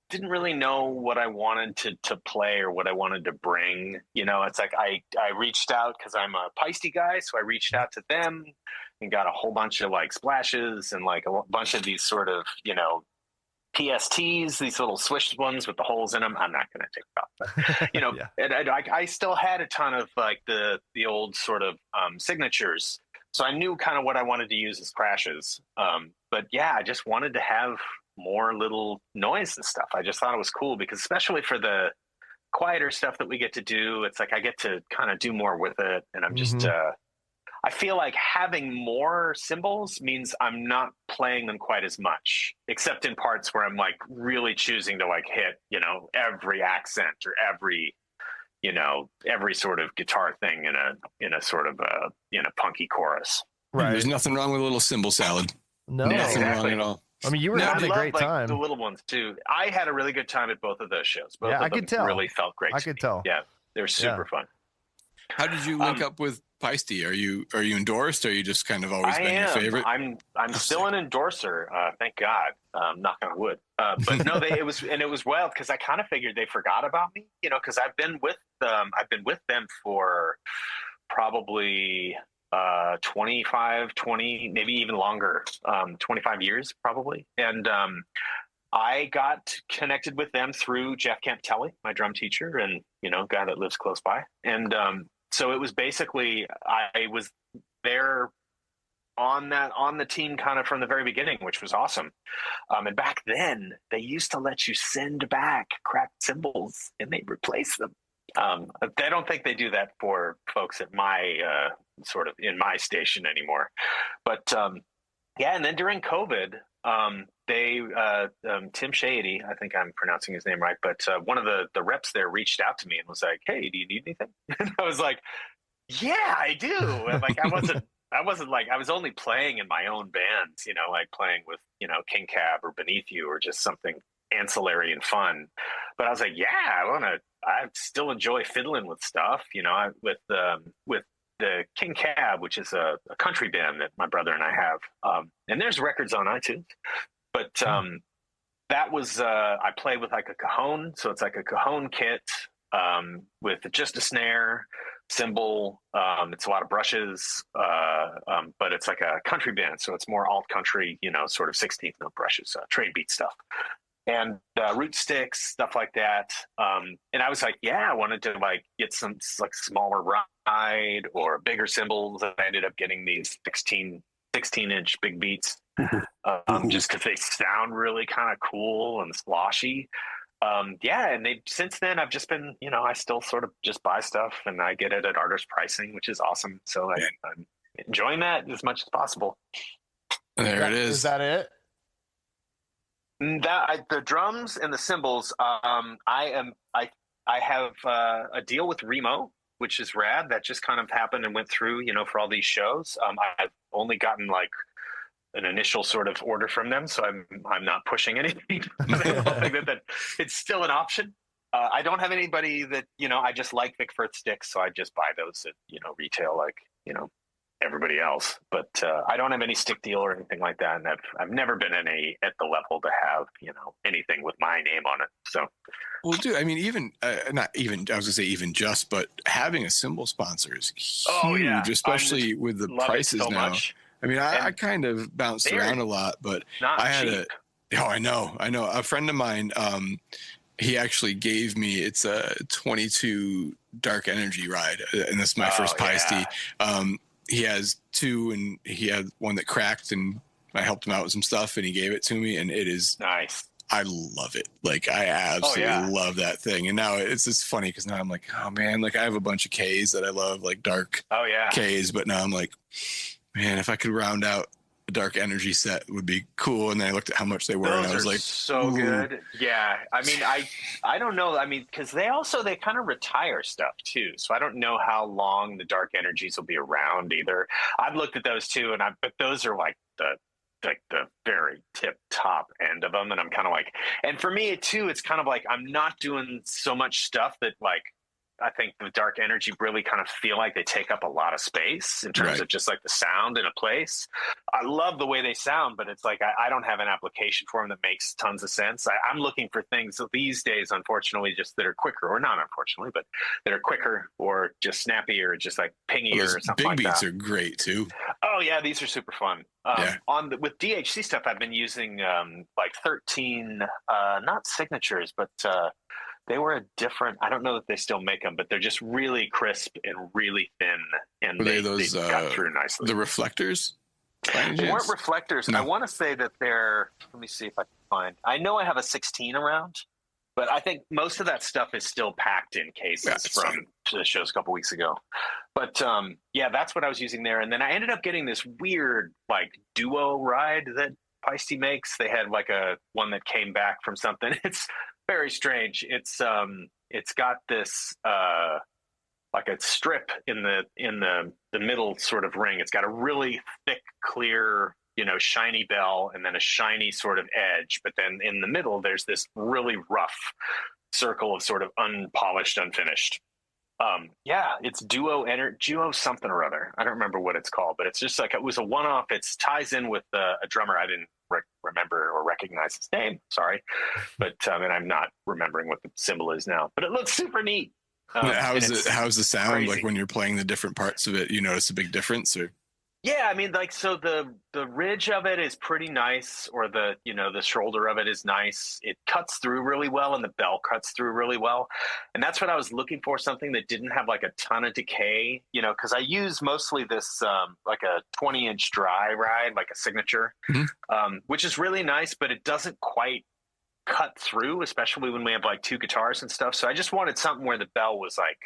didn't really know what I wanted to play or what I wanted to bring. It's like I reached out because I'm a Peisty guy. So I reached out to them and got a whole bunch of like splashes and like a bunch of these sort of, PSTs, these little swish ones with the holes in them. I'm not going to take it off, but and I still had a ton of like the old sort of signatures, So I knew kind of what I wanted to use as crashes. But yeah, I just wanted to have more little noise and stuff. I just thought it was cool because especially for the quieter stuff that we get to do, it's like I get to kind of do more with it. And I'm just, I feel like having more cymbals means I'm not playing them quite as much, except in parts where I'm like really choosing to like hit, you know, every accent or every, you know, every sort of guitar thing in a sort of in a punky chorus. Right. There's nothing wrong with a little cymbal salad. No, nothing wrong at all. I mean, you were having a great time. The little ones too. I had a really good time at both of those shows. Both yeah, of I them could tell. Really felt great. I could tell. Yeah, they're super fun. How did you link up with Peisty? Are you endorsed? Or are you just kind of always been your favorite? I'm still an endorser. Thank God. Knock on wood. But no, it was wild because I kind of figured they forgot about me. You know, because I've been with them for probably 25, 20, maybe even longer, 25 years probably. And I got connected with them through Jeff Camptelli, my drum teacher, and you know, guy that lives close by. And so it was basically I was there on the team kind of from the very beginning, which was awesome. And back then they used to let you send back cracked cymbals and they'd replace them. I don't think they do that for folks at my sort of in my station anymore. But yeah, and then during COVID, they Tim Shady, I think I'm pronouncing his name right, but one of the reps there reached out to me and was like, "Hey, do you need anything?" And I was like, "Yeah, I do." And like I wasn't like I was only playing in my own bands, you know, like playing with, you know, King Cab or Beneath You or just something ancillary and fun. But I was like, yeah, I still enjoy fiddling with stuff, you know, with the King Cab, which is a country band that my brother and I have. And there's records on iTunes. But that was, I play with like a cajon. So it's like a cajon kit with just a snare, cymbal. It's a lot of brushes, but it's like a country band. So it's more alt country, you know, sort of 16th note brushes, trade beat stuff. And root sticks, stuff like that. And I was like, yeah, I wanted to like get some like smaller ride or bigger cymbals. I ended up getting these 16-inch big beats just because they sound really kind of cool and sloshy. Yeah, and since then I've just been, you know, I still sort of just buy stuff and I get it at artist pricing, which is awesome. So I'm enjoying that as much as possible. There it is. Is that it? The drums and the cymbals. I have a deal with Remo, which is rad. That just kind of happened and went through, you know, for all these shows. I've only gotten like an initial sort of order from them, so I'm not pushing anything. I'm hoping that it's still an option. I don't have anybody that, you know, I just like Vic Firth sticks, so I just buy those at, you know, retail, like, you know, everybody else. But I don't have any stick deal or anything like that, and I've never been at the level to have, you know, anything with my name on it. So, well, dude, I mean, even not even I was gonna say even just, but having a cymbal sponsor is huge, especially with the prices so now. Much. I mean, I kind of bounced around a lot, but I had I know. A friend of mine, he actually gave me, it's a 22 Dark Energy ride, and that's my first Peisty. He has two, and he had one that cracked, and I helped him out with some stuff, and he gave it to me, and it is nice. I love it. Like, I absolutely love that thing. And now it's just funny because now I'm like, oh man, like I have a bunch of Ks that I love, like dark Ks, but now I'm like, man, if I could round out a Dark Energy set, it would be cool. And then I looked at how much they were, and I was like, so good. Yeah. I mean, I don't know. I mean, because they kind of retire stuff too. So I don't know how long the Dark Energies will be around either. I've looked at those too, but those are like the very tip top end of them. And I'm kind of like, and for me too, it's kind of like, I'm not doing so much stuff that like, I think the Dark Energy really kind of feel like they take up a lot of space in terms of just like the sound in a place. I love the way they sound, but it's like I don't have an application for them that makes tons of sense. I'm looking for things these days, unfortunately, just that are quicker, or not unfortunately, but that are quicker or just snappy or just like pingier or something like that. Big beats are great too. Oh yeah, these are super fun. With DHC stuff, I've been using like 13, not signatures, but they were a different. I don't know that they still make them, but they're just really crisp and really thin, and they got through nicely. The reflectors? They weren't reflectors. No. I want to say that they're. Let me see if I can find. I know I have a 16 around, but I think most of that stuff is still packed in cases from the shows a couple weeks ago. But yeah, that's what I was using there. And then I ended up getting this weird like duo ride that Peisty makes. They had like a one that came back from something. It's very strange. It's got this like a strip in the middle sort of ring. It's got a really thick, clear, shiny bell, and then a shiny sort of edge. But then in the middle, there's this really rough circle of sort of unpolished, unfinished. Yeah, it's duo something or other. I don't remember what it's called, but it's just like it was a one-off. It ties in with a drummer. I didn't remember or recognize his name. Sorry, but and I'm not remembering what the symbol is now. But it looks super neat. How's the sound crazy. Like when you're playing the different parts of it? You notice a big difference, or? Yeah, I mean, like, so the ridge of it is pretty nice, or the shoulder of it is nice. It cuts through really well, and the bell cuts through really well. And that's what I was looking for, something that didn't have like a ton of decay, because I use mostly this like a 20-inch dry ride, like a signature, which is really nice, but it doesn't quite cut through, especially when we have like two guitars and stuff. So I just wanted something where the bell was like,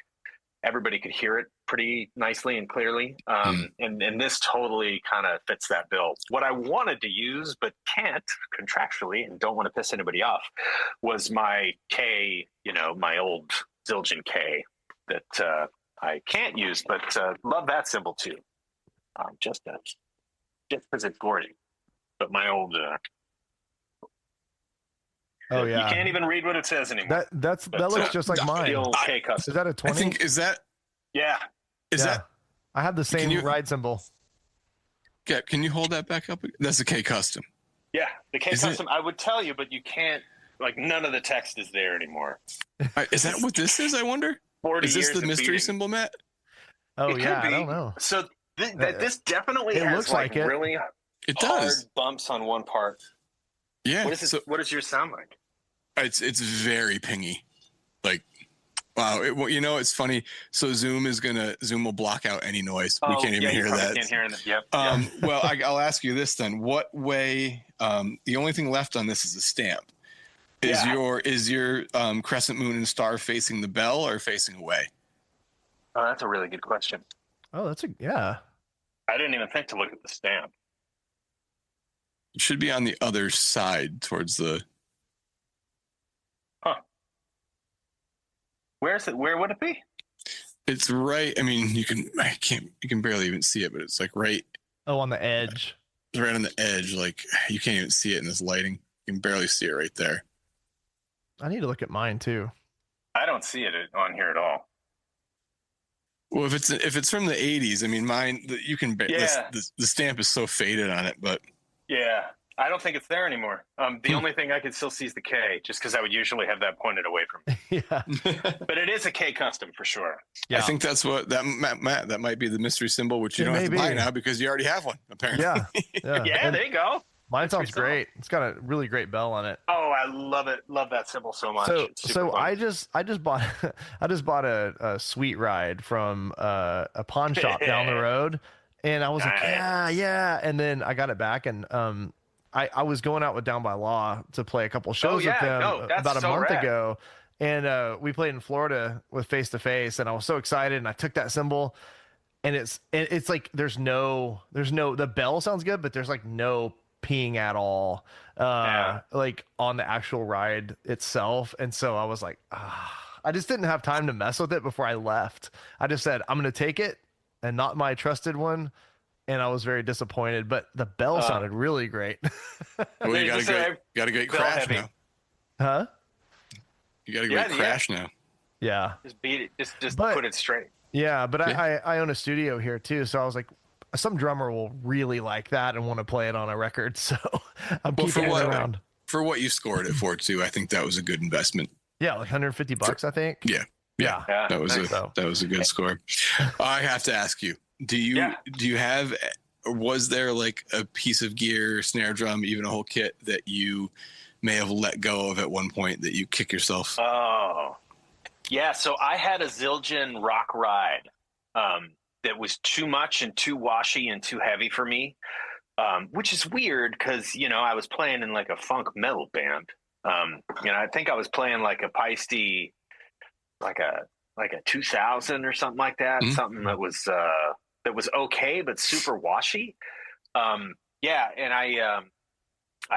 everybody could hear it pretty nicely and clearly. And this totally kind of fits that bill. What I wanted to use, but can't contractually and don't want to piss anybody off, was my K, my old Zildjian K that I can't use, but love that cymbal too. Just because it's gorgeous. But my old... oh yeah, you can't even read what it says anymore. That looks just like mine. K custom. Is that a 20? I think Yeah. Is that? I have the same ride cymbal. Yeah, can you hold that back up? That's a K custom. Yeah, the K custom. I would tell you, but you can't. Like, none of the text is there anymore. Is that what this is? I wonder. 40 is this years the mystery beating. symbol, Matt? Oh yeah, I don't know. So this definitely it has looks like really it hard does. Bumps on one part. Yeah. What does yours sound like? It's very pingy. Like, wow. It's funny. So Zoom will block out any noise. We can't even hear that. Can't hear it. Yep. Well, I'll ask you this then. What way? The only thing left on this is a stamp. Is your crescent moon and star facing the bell or facing away? Oh, that's a really good question. Oh, I didn't even think to look at the stamp. It should be on the other side towards the. Huh. Where is it? Where would it be? It's right. I mean, you can barely even see it, but it's like right. Oh, on the edge. It's right on the edge. Like, you can't even see it in this lighting. You can barely see it right there. I need to look at mine too. I don't see it on here at all. Well, if it's from the 80s, I mean, mine, you can. Yeah. The stamp is so faded on it, but. Yeah, I don't think it's there anymore. The only thing I can still see is the K, just because I would usually have that pointed away from me. Yeah. But it is a K custom for sure. Yeah. I think that's what Matt, that might be the mystery symbol, which you don't have to buy now because you already have one, apparently. Yeah, there you go. Mine sounds great. It's got a really great bell on it. Oh, I love it. Love that symbol so much. So I just bought a sweet ride from a pawn shop down the road. And I was like, yeah. And then I got it back, and I was going out with Down by Law to play a couple shows with them about a month ago. And we played in Florida with Face to Face, and I was so excited. And I took that cymbal, and it's like there's no the bell sounds good, but there's like no peeing at all, like on the actual ride itself. And so I was like, I just didn't have time to mess with it before I left. I just said, I'm going to take it. And not my trusted one, and I was very disappointed. But the bell sounded really great. Well, you got a great crash now. Huh? You got a great crash now. Yeah. Just beat it. Just put it straight. Yeah, but I own a studio here too, so I was like, some drummer will really like that and want to play it on a record. So I'm keeping it around. For what you scored it for too, I think that was a good investment. Yeah, like $150, I think. Yeah, that was a good score. I have to ask you, do you have, or was there like a piece of gear, snare drum, even a whole kit that you may have let go of at one point that you kick yourself? Oh, yeah. So I had a Zildjian rock ride that was too much and too washy and too heavy for me, which is weird because, I was playing in like a funk metal band. I think I was playing like a Paiste, like a 2000 or something like that, something that was okay but super washy. Yeah, and I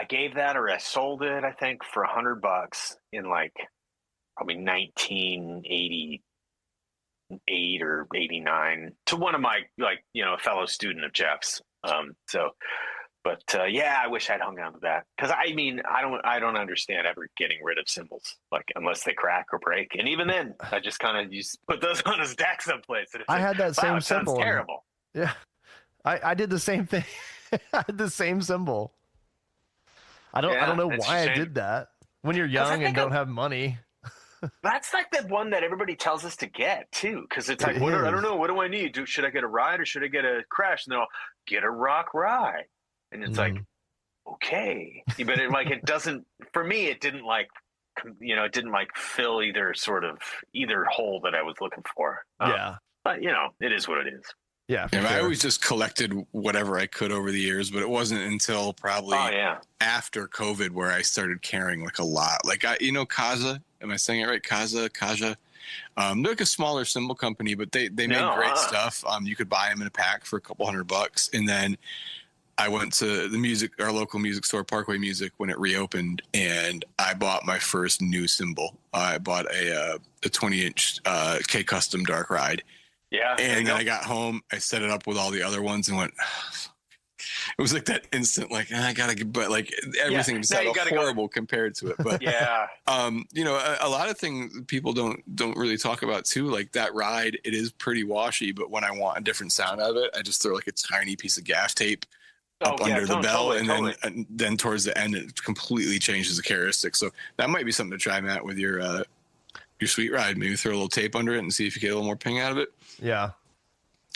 gave that, or I sold it, I think, for $100 in like probably 1988 or 89 to one of my fellow student of Jeff's. Yeah, I wish I'd hung on to that because I don't understand ever getting rid of cymbals, like unless they crack or break, and even then I just kind of put those on a stack someplace. And I had that same cymbal. cymbal. Terrible. Yeah, I did the same thing. I had the same cymbal. I don't know why I did that. When you're young and don't have money. That's like the one that everybody tells us to get too, because it's like, I don't know, what do I need? Should I get a ride or should I get a crash? And they'll get a rock ride, and it's like, okay, but it doesn't. For me, it didn't it didn't fill either hole that I was looking for. Yeah, but it is what it is. Yeah, sure. I always just collected whatever I could over the years, but it wasn't until probably after COVID where I started caring like a lot. Like Kaza, am I saying it right? Kaja. They're like a smaller cymbal company, but they make great stuff. You could buy them in a pack for a couple $100, and then I went to our local music store, Parkway Music, when it reopened, and I bought my first new cymbal. I bought a 20-inch K Custom Dark Ride. Yeah. And then I got home, I set it up with all the other ones and went, it was like that instant, but everything just sounded horrible compared to it. But yeah, a lot of things people don't really talk about too. Like that ride, it is pretty washy, but when I want a different sound out of it, I just throw like a tiny piece of gaff tape up under the bell, and then towards the end, it completely changes the characteristics. So that might be something to try, Matt, with your sweet ride. Maybe throw a little tape under it and see if you get a little more ping out of it. Yeah,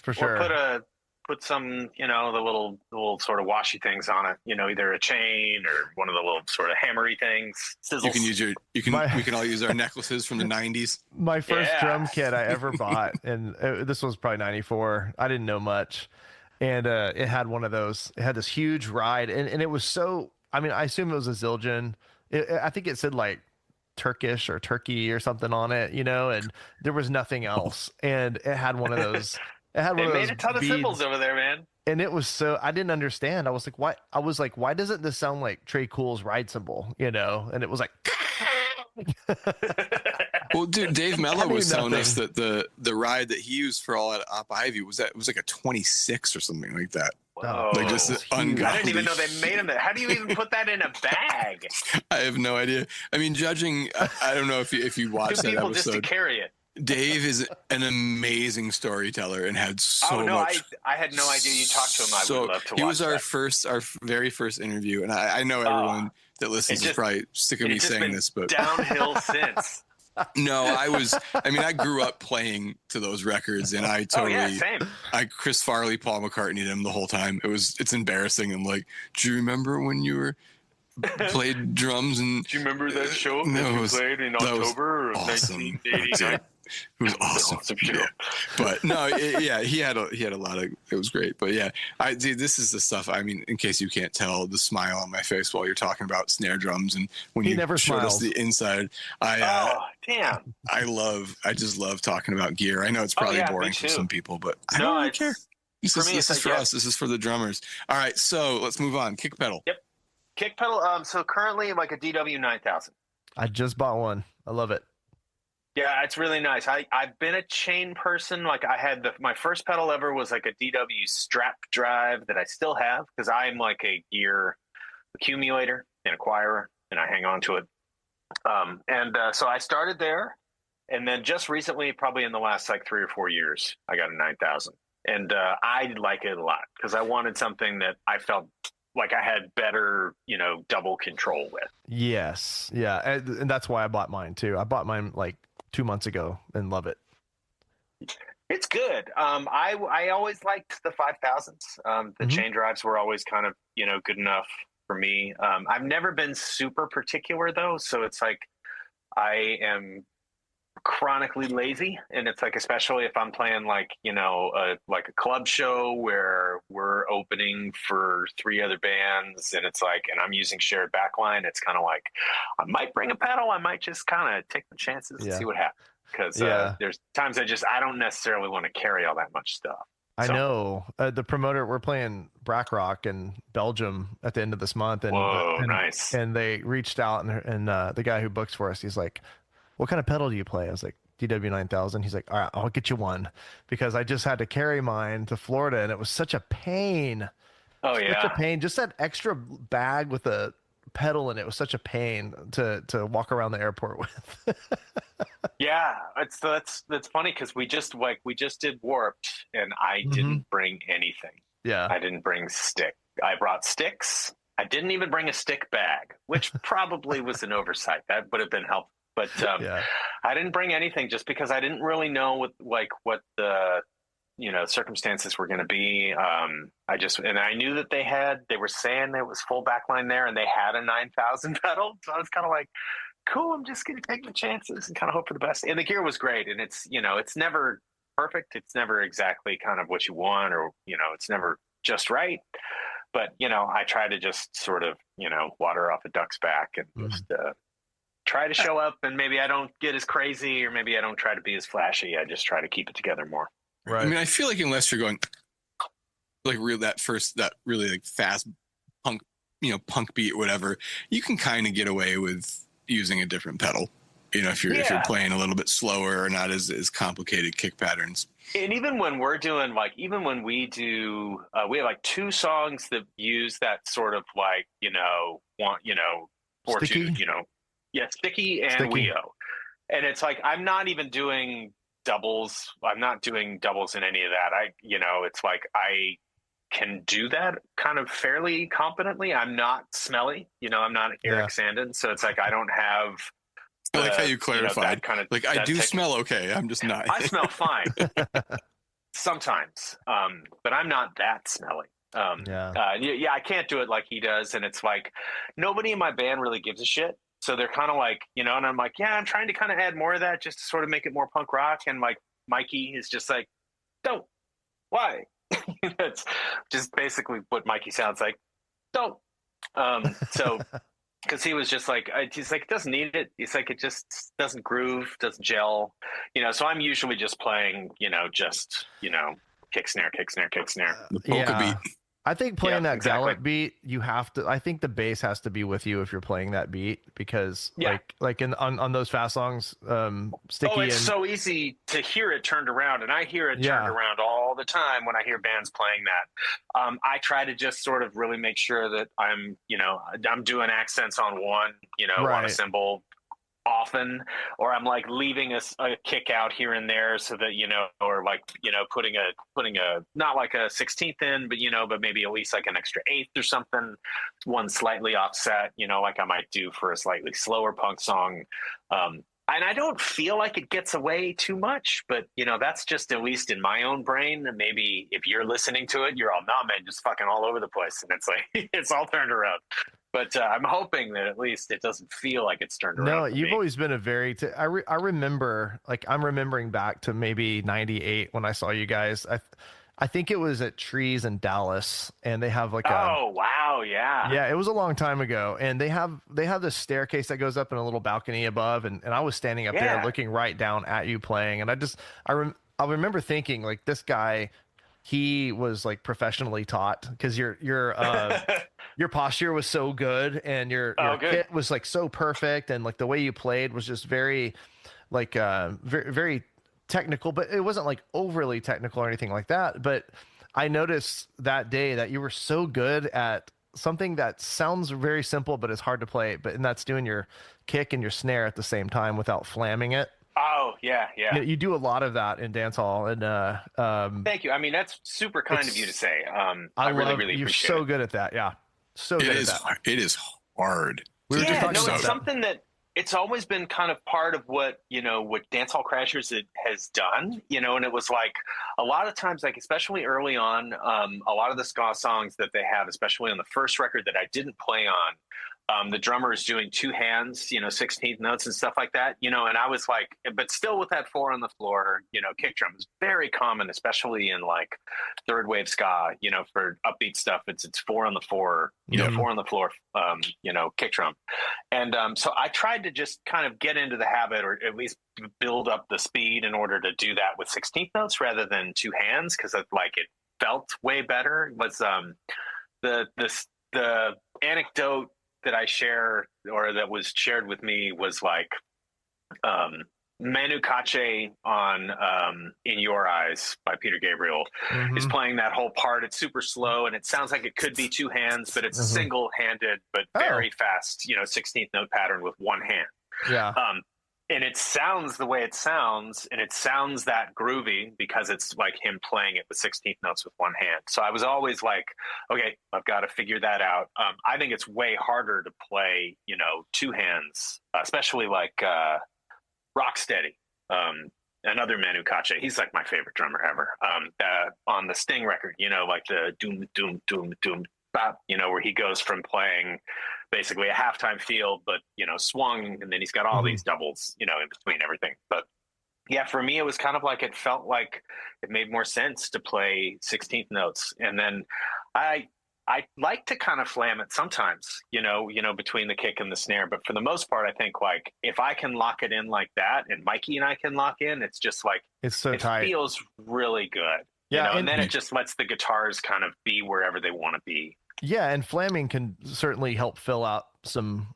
for sure. Or put some, the little sort of washy things on it. Either a chain or one of the little sort of hammery things. Sizzles. You can use we can all use our necklaces from the 90s. My first drum kit I ever bought, and this was probably 94. I didn't know much, and it had one of those. It had this huge ride, and it was so. I mean, I assume it was a Zildjian. I think it said like Turkish or Turkey or something on it, and there was nothing else, and it had one of those. They made a ton of cymbals over there, man. And it was so, I didn't understand. I was like, why doesn't this sound like Trey Cool's ride cymbal, and it was like. Well, dude, Dave Mello was telling us that the ride that he used for all at Op Ivy was like a 26 or something like that. Whoa. Like just ungodly. I didn't even know they made them. How do you even put that in a bag? I have no idea. I mean, judging, I don't know if you watched that episode. Just to carry it. Dave is an amazing storyteller and had so much. I had no idea you talked to him. I would love to watch. He was our very first interview, and I know everyone that listens is probably sick of me saying this, but downhill since. No, I grew up playing to those records, and I totally, same. I Chris Farley, Paul McCartney, them the whole time. It's embarrassing. I'm like, do you remember when you played drums? And do you remember that show that you played in October of 1989? It was awesome. Yeah. But no, he had a lot of. It was great. But yeah, this is the stuff. I mean, in case you can't tell, the smile on my face while you're talking about snare drums, and when you showed us the inside, damn! I just love talking about gear. I know it's probably boring for some people, but I don't really care. This is for us. This is for the drummers. All right, so let's move on. Kick pedal. Yep, kick pedal. So currently, like a DW 9000. I just bought one. I love it. Yeah, it's really nice. I've been a chain person. Like I had my first pedal ever was like a DW strap drive that I still have because I'm like a gear accumulator and acquirer, and I hang on to it. So I started there, and then just recently, probably in the last like 3 or 4 years, I got a 9000, and I like it a lot because I wanted something that I felt like I had better, double control with. Yes, yeah, and that's why I bought mine too. I bought mine like 2 months ago and love it. It's good. I always liked the 5000s. The chain drives were always kind of, good enough. for me. I've never been super particular though, so it's like I am chronically lazy, and it's like, especially if I'm playing like, you know, like a club show where we're opening for 3 other bands, and it's like, and I'm using shared backline, it's kind of like I might bring a pedal, I might just kind of take the chances and see what happens, because there's times I don't necessarily want to carry all that much stuff. I know the promoter, we're playing Brack Rock in Belgium at the end of this month, and nice. And they reached out, and the guy who books for us, he's like, what kind of pedal do you play? I was like, DW9000. He's like, all right, I'll get you one, because I just had to carry mine to Florida, and it was such a pain. Oh yeah, such a pain. Just that extra bag with a pedal in it was such a pain to walk around the airport with. Yeah, that's funny, because we just did Warped, and I didn't bring anything. Yeah, I didn't bring stick. I brought sticks. I didn't even bring a stick bag, which probably was an oversight. That would have been helpful. But I didn't bring anything, just because I didn't really know what the circumstances were going to be. I knew that they were saying there was full backline there, and they had a 9000 pedal, so I was kind of like, cool, I'm just going to take the chances and kind of hope for the best. And the gear was great, and it's never perfect. It's never exactly kind of what you want, or it's never just right. But I try to just sort of water off a duck's back, and just try to show up, and maybe I don't get as crazy, or maybe I don't try to be as flashy. I just try to keep it together more. Right. I mean, I feel like unless you're going like that really like fast punk beat or whatever, you can kind of get away with using a different pedal. If you're playing a little bit slower or not as complicated kick patterns. And even when we're doing we do, we have like 2 songs that use that sort of like, Sticky? Sticky and Weo. And it's like, I'm not even doing doubles. I'm not doing doubles in any of that. It's like, I can do that kind of fairly competently. I'm not smelly, I'm not Eric Sandin. So it's like, I don't have, I like how you clarified. I do smell okay. I'm just not. I smell fine sometimes, but I'm not that smelly. I can't do it like he does, and it's like nobody in my band really gives a shit. So they're kind of like, and I'm like, I'm trying to kind of add more of that just to sort of make it more punk rock. And like Mikey is just like, don't. Why? That's just basically what Mikey sounds like. Don't. So. Because he was just like, he's like, it doesn't need it. He's like, it just doesn't groove, doesn't gel, So I'm usually just playing, kick snare, kick snare, kick snare. The polka beat. I think playing that gallop beat, you have to. I think the bass has to be with you if you're playing that beat, because like on those fast songs, Sticky. Oh, it's so easy to hear it turned around, and I hear it turned around all the time when I hear bands playing that. I try to just sort of really make sure that I'm doing accents on one, on a cymbal often, or I'm like leaving a kick out here and there, so that or like putting a not like a 16th in, but maybe at least like an extra 8th or something, one slightly offset, like I might do for a slightly slower punk song. And I don't feel like it gets away too much, but that's just at least in my own brain. And maybe if you're listening to it, you're all, nah, man, just fucking all over the place, and it's like it's all turned around. But I'm hoping that at least it doesn't feel like it's turned around. No, you've always been a very. I remember, like, I'm remembering back to maybe '98 when I saw you guys. I think it was at Trees in Dallas, and they have like oh wow, yeah, it was a long time ago, and they have this staircase that goes up in a little balcony above, and I was standing up there looking right down at you playing, and I remember thinking, like, this guy, he was like professionally taught, because your posture was so good, and your hit was like so perfect, and like the way you played was just very like very, very technical, but it wasn't like overly technical or anything like that. But I noticed that day that you were so good at something that sounds very simple but it's hard to play, and that's doing your kick and your snare at the same time without flamming it. Oh yeah. You do a lot of that in dance hall, and thank you. I mean, that's super kind of you to say. I really appreciate you're so good at that. Yeah, so good at that. It is hard. It's something that it's always been kind of part of what, what Dancehall Crashers has done, and it was like a lot of times, like, especially early on, a lot of the ska songs that they have, especially on the first record that I didn't play on, the drummer is doing two hands, 16th notes and stuff like that, and I was like, but still with that four on the floor, kick drum is very common, especially in like third wave ska, for upbeat stuff, it's four on the floor, four on the floor, kick drum. And so I tried to just kind of get into the habit, or at least build up the speed in order to do that with 16th notes rather than two hands, because it felt way better. Was the anecdote that I share, or that was shared with me, was like Manu Katché on In Your Eyes by Peter Gabriel is playing that whole part. It's super slow and it sounds like it could be two hands, but it's single-handed but very fast, 16th note pattern with one hand. Yeah. And it sounds the way it sounds, and it sounds that groovy because it's like him playing it with 16th notes with one hand. So I was always like, okay, I've got to figure that out. I think it's way harder to play, two hands, especially like Rocksteady, another Manu Katché. He's like my favorite drummer ever. On the Sting record, like the doom, doom, doom, doom, bop, where he goes from playing basically a halftime field, but swung, and then he's got all these doubles, in between everything. But yeah, for me, it was kind of like, it felt like it made more sense to play 16th notes. And then I like to kind of flam it sometimes, between the kick and the snare. But for the most part, I think like if I can lock it in like that, and Mikey and I can lock in, it's just like, it's so tight. It feels really good. Yeah, and then it just lets the guitars kind of be wherever they want to be. Yeah, and flamming can certainly help fill out some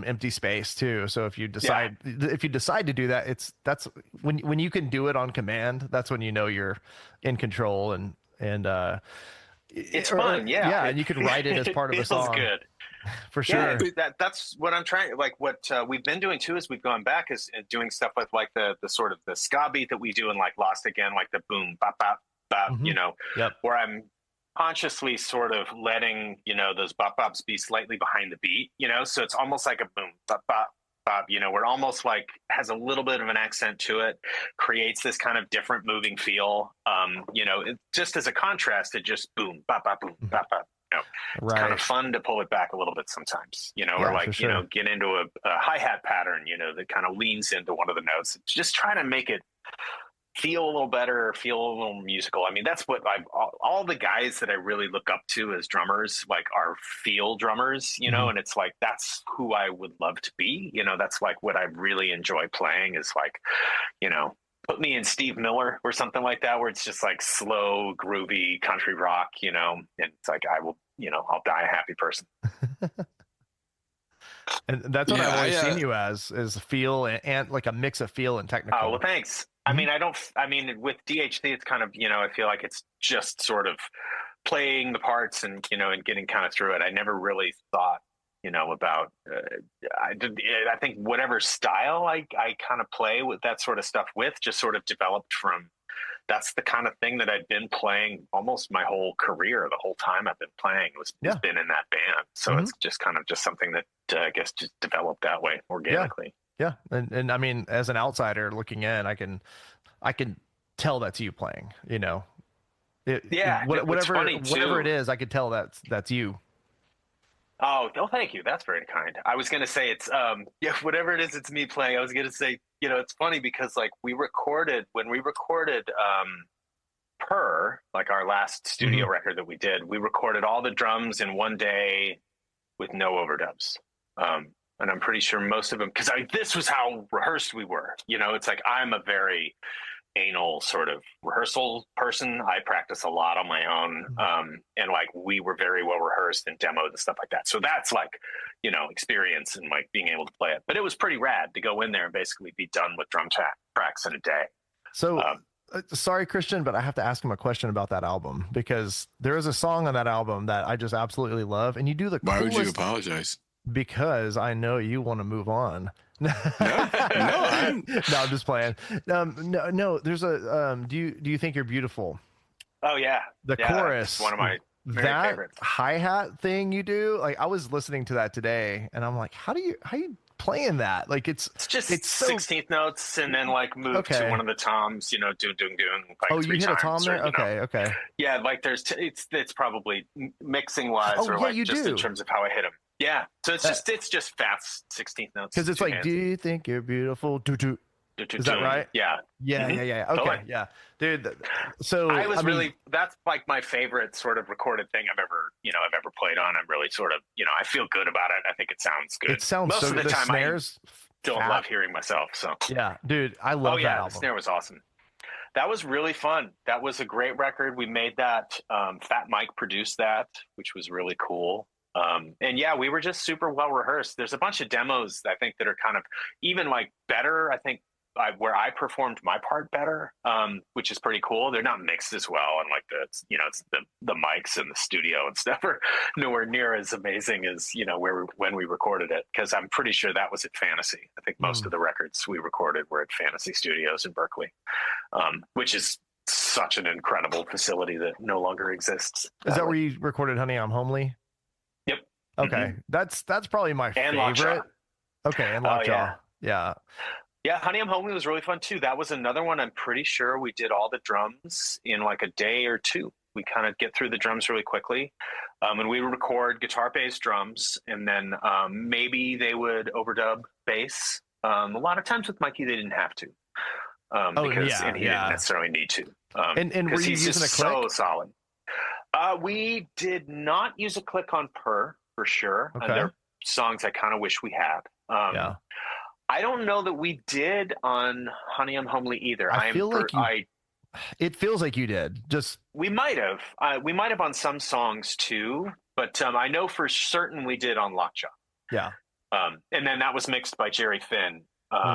empty space too. So if you decide to do that, that's when you can do it on command. That's when you're in control, and it's fun. Yeah, and you can write it as part of a song. Good. For sure. Yeah, that's what I'm trying. Like what we've been doing too is we've gone back is doing stuff with like the sort of the ska beat that we do in like Lost Again, like the boom bop bop bop. Where I'm consciously sort of letting those bop bops be slightly behind the beat. So it's almost like a boom bop bop bop. Where it almost like has a little bit of an accent to it, creates this kind of different moving feel. Just as a contrast, it just boom bop bop boom bop bop. It's kind of fun to pull it back a little bit sometimes, or like, sure. Get into a hi-hat pattern, that kind of leans into one of the notes. Just trying to make it feel a little better, feel a little musical. I mean, that's what all the guys that I really look up to as drummers, like, are feel drummers, and it's like, that's who I would love to be. That's like what I really enjoy playing is like, put me in Steve Miller or something like that, where it's just like slow, groovy country rock, and it's like, I will, I'll die a happy person. And that's what I've always seen you as, is feel and like a mix of feel and technical. Oh, well, thanks. I mean, with DHC, it's kind of, I feel like it's just sort of playing the parts and, and getting kind of through it. I never really thought, about, I think whatever style I kind of play with that sort of stuff with just sort of developed from, that's the kind of thing that I've been playing almost my whole career. The whole time I've been playing it's been in that band. So it's just kind of just something that I guess just developed that way organically. Yeah. And I mean, as an outsider looking in, I can tell that's you playing, whatever it is, I could tell that's you. Oh, thank you. That's very kind. I was going to say it's, whatever it is, it's me playing. I was going to say, it's funny because like when we recorded Per, like our last studio record that we did, we recorded all the drums in one day with no overdubs. And I'm pretty sure most of them, because this was how rehearsed we were. It's like, I'm a very anal sort of rehearsal person. I practice a lot on my own. And like, we were very well rehearsed and demoed and stuff like that. So that's like, experience and like being able to play it. But it was pretty rad to go in there and basically be done with drum tracks in a day. So sorry, Christian, but I have to ask him a question about that album, because there is a song on that album that I just absolutely love. And you do the Why would you apologize? Because I know you want to move on. No, I'm just playing. No. There's a. Do you think you're beautiful? Oh yeah, the chorus. One of my that favorites. Hi-hat thing you do. Like, I was listening to that today, and I'm like, how do you playing that? Like it's just so... 16th notes and then like move to one of the toms, you know, doing like you hit a tom there? Or, okay. Yeah, like there's it's probably mixing wise or like just in terms of how I hit them. Yeah, so it's just fast 16th notes. Because it's like, do you think you're beautiful? Is that right? Yeah. Yeah. Okay, totally. Yeah, dude. So that's like my favorite sort of recorded thing I've ever played on. I'm really sort of, I feel good about it. I think it sounds good. It sounds most of the time. Snares, I don't love hearing myself. So yeah, dude, I love that album. The snare was awesome. That was really fun. That was a great record. We made that. Fat Mike produced that, which was really cool. And yeah, we were just super well rehearsed. There's a bunch of demos I think that are kind of even like better. I think where I performed my part better, which is pretty cool. They're not mixed as well, and like it's the mics in the studio and stuff are nowhere near as amazing as when we recorded it. Because I'm pretty sure that was at Fantasy. I think most of the records we recorded were at Fantasy Studios in Berkeley, which is such an incredible facility that no longer exists. Is that where you recorded "Honey, I'm Homely"? Yep. Okay, that's probably my favorite. Lockjaw. Okay, and Lockjaw. Yeah. Yeah, Honey, I'm Homely was really fun too. That was another one. I'm pretty sure we did all the drums in like a day or two. We kind of get through the drums really quickly. And we would record guitar, bass, drums, and then maybe they would overdub bass. A lot of times with Mikey, they didn't have to. And he didn't necessarily need to. And were you using a click? So solid. We did not use a click on Per, for sure. Okay. There are songs I kind of wish we had. I don't know that we did on Honey, I'm Homely either. It feels like you did. We might have. We might have on some songs too, but I know for certain we did on Lockjaw. Yeah. And then that was mixed by Jerry Finn.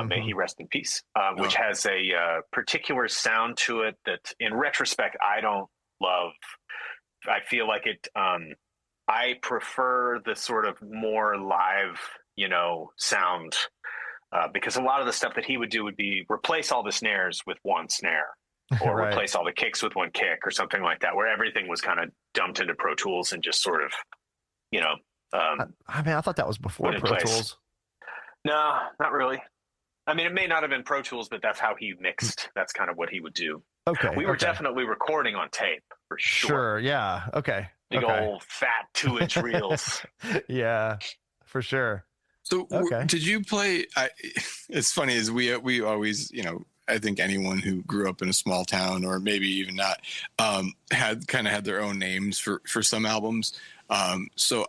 May he rest in peace. Which has a particular sound to it that, in retrospect, I don't love. I feel like it. I prefer the sort of more live, sound. Because a lot of the stuff that he would do would be replace all the snares with one snare or replace all the kicks with one kick or something like that, where everything was kind of dumped into Pro Tools and just sort of, I thought that was before Pro Tools. No, not really. I mean, it may not have been Pro Tools, but that's how he mixed. That's kind of what he would do. Okay. We were definitely recording on tape for sure. Sure. Yeah. Okay. Big old fat 2-inch reels. Yeah, for sure. So did you play? It's funny is we always, I think anyone who grew up in a small town or maybe even not had their own names for some albums. So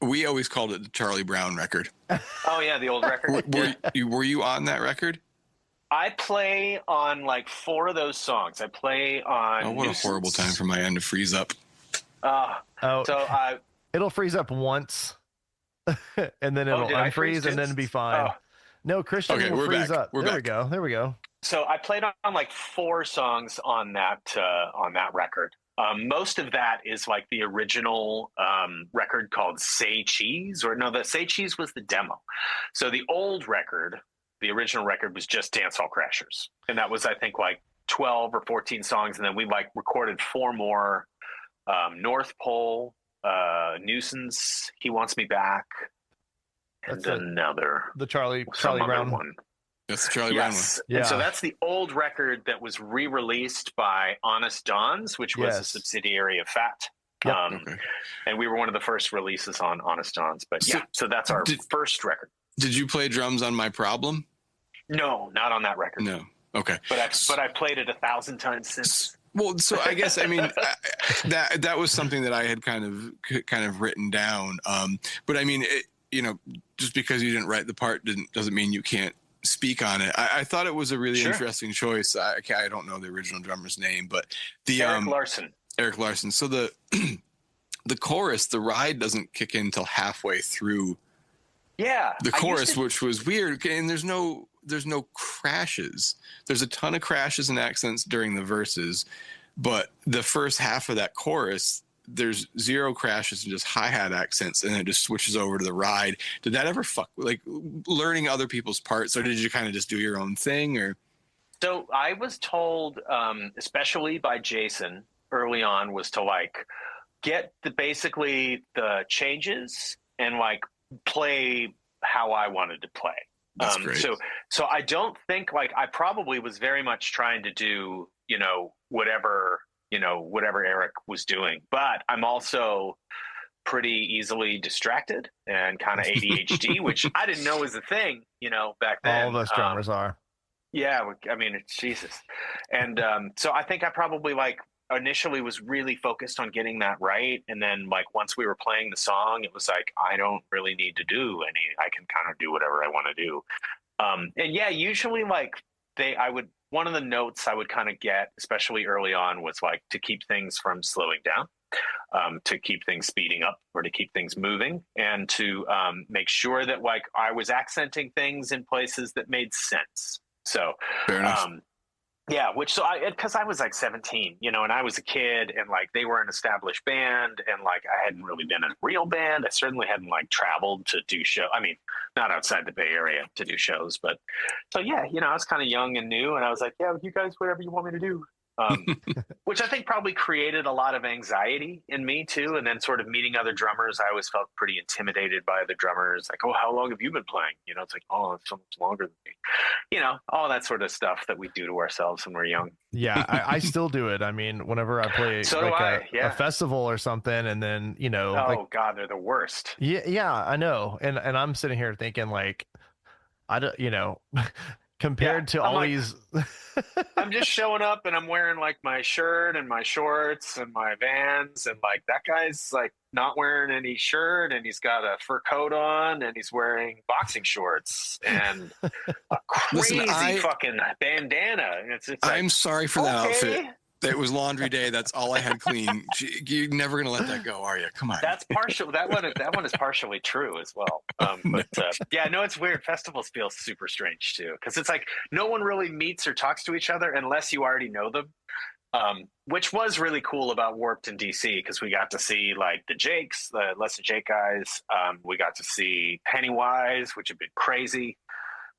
we always called it the Charlie Brown record. Oh yeah, the old record. Were you on that record? I play on like 4 of those songs. I play on. Oh, what Nuisance. A horrible time for my end to freeze up. It'll freeze up once. And then it'll unfreeze and then be fine. No, Christian will freeze up. There we go. So I played on like 4 songs on that record. Most of that is like the original record called Say Cheese, the Say Cheese was the demo. So the old record, the original record, was just Dancehall Crashers, and that was I think like 12 or 14 songs, and then we like recorded 4 more. North Pole, Nuisance, He Wants Me Back, and the Charlie Brown one. That's the Charlie Brown one. Yeah. And so that's the old record that was re-released by Honest Dons, which was a subsidiary of Fat. Yep. And we were one of the first releases on Honest Dons. But so that's our first record. Did you play drums on My Problem? No, not on that record. No. Okay. But I played it 1,000 times since. Well, so I guess that was something that I had kind of written down. But I mean, just because you didn't write the part doesn't mean you can't speak on it. I thought it was a really interesting choice. I don't know the original drummer's name, but Eric Larson. Eric Larson. So the chorus, the ride doesn't kick in until halfway through. Yeah, the chorus, which was weird, and there's no crashes. There's a ton of crashes and accents during the verses, but the first half of that chorus, there's 0 crashes and just hi-hat accents, and it just switches over to the ride. Did that ever like learning other people's parts, or did you kind of just do your own thing? Or so I was told, especially by Jason early on, was to like get basically the changes and like play how I wanted to play. That's great. So I don't think like I probably was very much trying to do, whatever Eric was doing, but I'm also pretty easily distracted and kind of ADHD, which I didn't know was a thing, back then. All of us drummers are. Yeah, I mean, it's Jesus. And so I think I probably like initially was really focused on getting that right. And then like once we were playing the song, it was like, I don't really need to do any, I can kind of do whatever I want to do. And yeah, usually like one of the notes I would kind of get, especially early on, was like to keep things from slowing down, to keep things speeding up or to keep things moving, and to make sure that like I was accenting things in places that made sense. So, yeah, because I was like 17, and I was a kid, and like they were an established band, and like I hadn't really been in a real band. I certainly hadn't like traveled to do show. I mean, not outside the Bay Area to do shows, but so yeah, I was kind of young and new, and I was like, yeah, you guys, whatever you want me to do. Which I think probably created a lot of anxiety in me too. And then sort of meeting other drummers, I always felt pretty intimidated by the drummers. Like, oh, how long have you been playing? It's like, oh, it's so much longer than me. All that sort of stuff that we do to ourselves when we're young. Yeah, I still do it. I mean, whenever I play a festival or something, and then oh God, they're the worst. Yeah, I know. And I'm sitting here thinking like, I don't, compared to all these. I'm just showing up and I'm wearing like my shirt and my shorts and my Vans, and like that guy's like not wearing any shirt, and he's got a fur coat on, and he's wearing boxing shorts and a crazy fucking bandana. It's I'm like, sorry for that outfit. It was laundry day. That's all I had clean. You're never gonna let that go, are you? Come on. That's partial. That one is partially true as well. But yeah, no, it's weird. Festivals feel super strange too, because it's like no one really meets or talks to each other unless you already know them. Which was really cool about Warped in DC, because we got to see like the Jakes, the Less Than Jake guys. We got to see Pennywise, which had been crazy.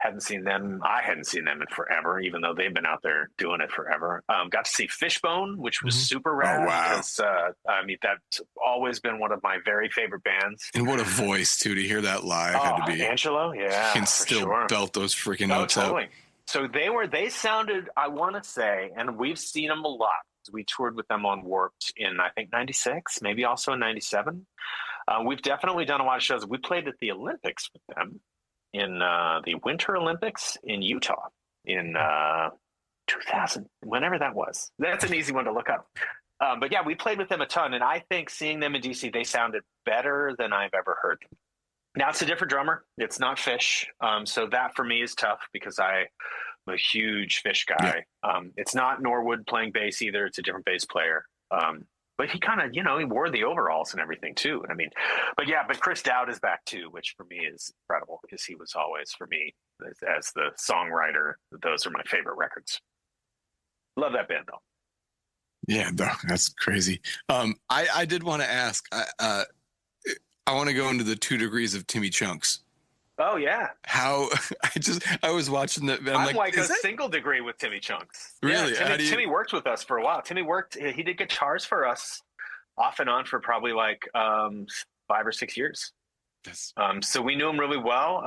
Hadn't seen them. I hadn't seen them in forever, even though they've been out there doing it forever. Got to see Fishbone, which was super rad. Oh, wow. Because, I mean, that's always been one of my very favorite bands. And what a voice, too, to hear that live had to be. Angelo, yeah. You can still belt those freaking notes out. So they sounded, I want to say, and we've seen them a lot. We toured with them on Warped in, I think, 96, maybe also in 97. We've definitely done a lot of shows. We played at the Olympics with them. In the Winter Olympics in Utah in 2000, whenever that was. That's an easy one to look up. But yeah, we played with them a ton, and I think seeing them in DC, they sounded better than I've ever heard them. Now, it's a different drummer. It's not Fish. So that for me is tough, because I'm a huge Fish guy. Yeah. It's not Norwood playing bass either. It's a different bass player. But he kind of, he wore the overalls and everything too. I mean, but Chris Dowd is back too, which for me is incredible, because he was always, for me, as the songwriter, those are my favorite records. Love that band though. Yeah, that's crazy. I did want to ask, I want to go into the 2 degrees of Timmy Chunks. Oh yeah. How I was watching that. I'm like a single degree with Timmy Chunks. Really? Yeah, Timmy worked with us for a while. He did guitars for us off and on for probably like 5 or 6 years. So we knew him really well.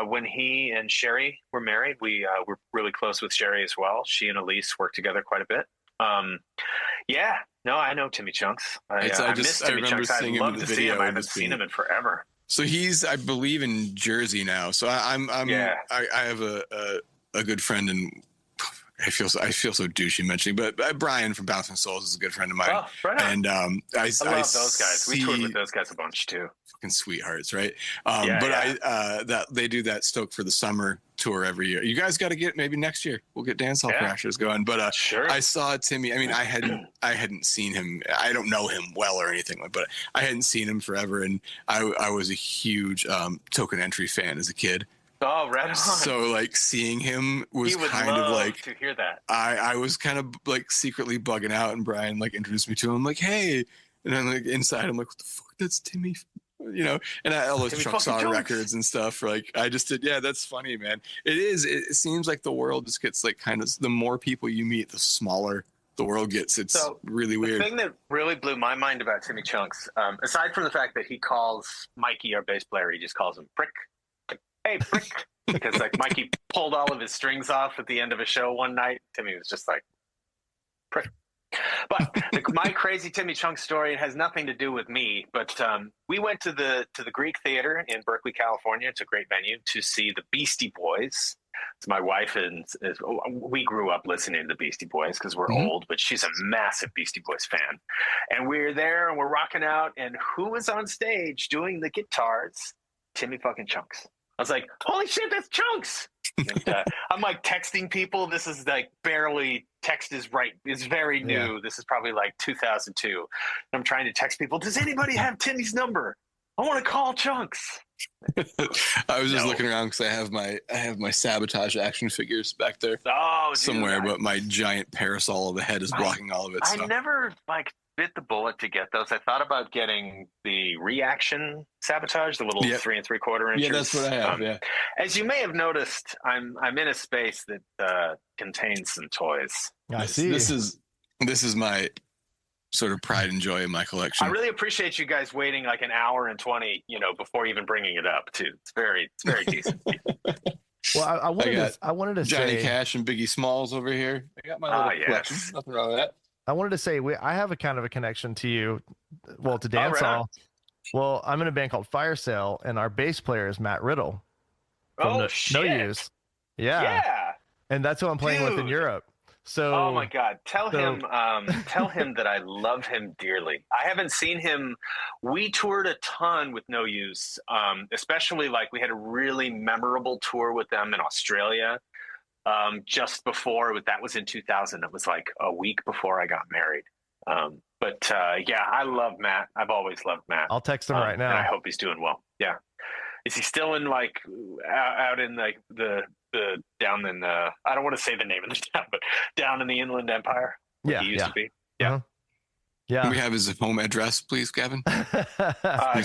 When he and Sherry were married, we were really close with Sherry as well. She and Elise worked together quite a bit. Yeah, no, I know Timmy Chunks. I miss Timmy Chunks. I'd love to see him. I haven't seen him in forever. So he's, I believe, in Jersey now. So I have a good friend, and I feel so douchey mentioning, but Brian from Bouncing Souls is a good friend of mine. Oh, right on. And I love those guys. We toured with those guys a bunch too. Fucking sweethearts, right? That they do that Stoke for the Summer tour every year. You guys got to get, maybe next year we'll get Dance Hall Crashers going. But sure. I saw Timmy. I mean, I hadn't seen him. I don't know him well or anything, but I hadn't seen him forever, and I was a huge Token Entry fan as a kid. Oh, right on. So like seeing him was kind of like to hear that. I was kind of like secretly bugging out, and Brian like introduced me to him, like, hey, and then like inside I'm like, what the fuck, that's Timmy, and all those Chuck Saw records and stuff. Like I just did. Yeah, that's funny, man. It seems like the world just gets like kind of, the more people you meet, the smaller the world gets. It's really weird. The thing that really blew my mind about Timmy Chunks, aside from the fact that he calls Mikey, our bass player, he just calls him Prick. hey, Brick. Because like Mikey pulled all of his strings off at the end of a show one night. Timmy was just like, Prick. But my crazy Timmy Chunk story has nothing to do with me. But we went to the Greek Theater in Berkeley, California. It's a great venue to see the Beastie Boys. It's my wife and we grew up listening to the Beastie Boys because we're old, but she's a massive Beastie Boys fan. And we're there and we're rocking out. And who was on stage doing the guitars? Timmy fucking Chunks. I was like, holy shit, that's Chunks. And, I'm like texting people. This is like barely text is right. It's very new. Yeah. This is probably like 2002. I'm trying to text people. Does anybody have Timmy's number? I want to call Chunks. I was just looking around because I have my Sabotage action figures back there somewhere, but my giant parasol of a head is blocking all of it. I never bit the bullet to get those. I thought about getting the Reaction Sabotage, the little 3 3/4 inches. Yeah, that's what I have. As you may have noticed, I'm in a space that contains some toys. I see. This is my sort of pride and joy in my collection. I really appreciate you guys waiting like an hour and 20, before even bringing it up too. It's very decent. Well, I wanted to Johnny say Cash and Biggie Smalls over here. I got my little collection. Nothing wrong with that. I wanted to say I have a kind of a connection to you, to dancehall. Right. Well, I'm in a band called Fire Sale, and our bass player is Matt Riddle. Shit! No Use. Yeah. And that's who I'm playing with in Europe. So. Oh my God! Tell him that I love him dearly. I haven't seen him. We toured a ton with No Use, especially like we had a really memorable tour with them in Australia. Just before that was in 2000. It was like a week before I got married. But I love Matt. I've always loved Matt. I'll text him right now. And I hope he's doing well. Yeah. Is he still in like out in like the down in I don't want to say the name of the town, but down in the Inland Empire? Yeah. He used to be. Yeah. Uh-huh. Yeah. Can we have his home address, please, Gavin? I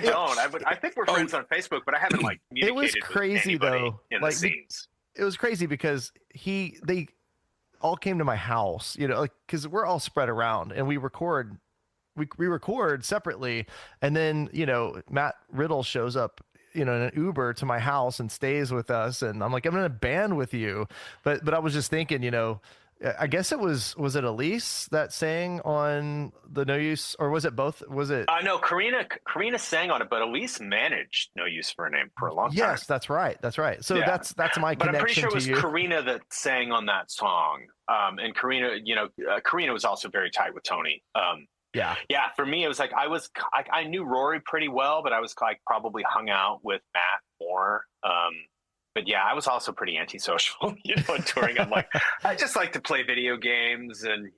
don't. I think we're friends on Facebook, but I haven't like communicated. It was crazy with though. In the scenes. It was crazy because they all came to my house, because we're all spread around and we record separately. And then, Matt Riddle shows up, in an Uber to my house and stays with us. And I'm like, I'm in a band with you. But I was just thinking, I guess was it Elise that sang on the No Use, or was it both? Was it? No, Karina sang on it, but Elise managed No Use for a Name for a long time. Yes, that's right. So that's my connection to you. But I'm pretty sure it was Karina that sang on that song. And Karina, Karina was also very tight with Tony. Yeah. For me, it was like I knew Rory pretty well, but I was like probably hung out with Matt more. But yeah, I was also pretty antisocial, touring. I'm like, I just like to play video games and,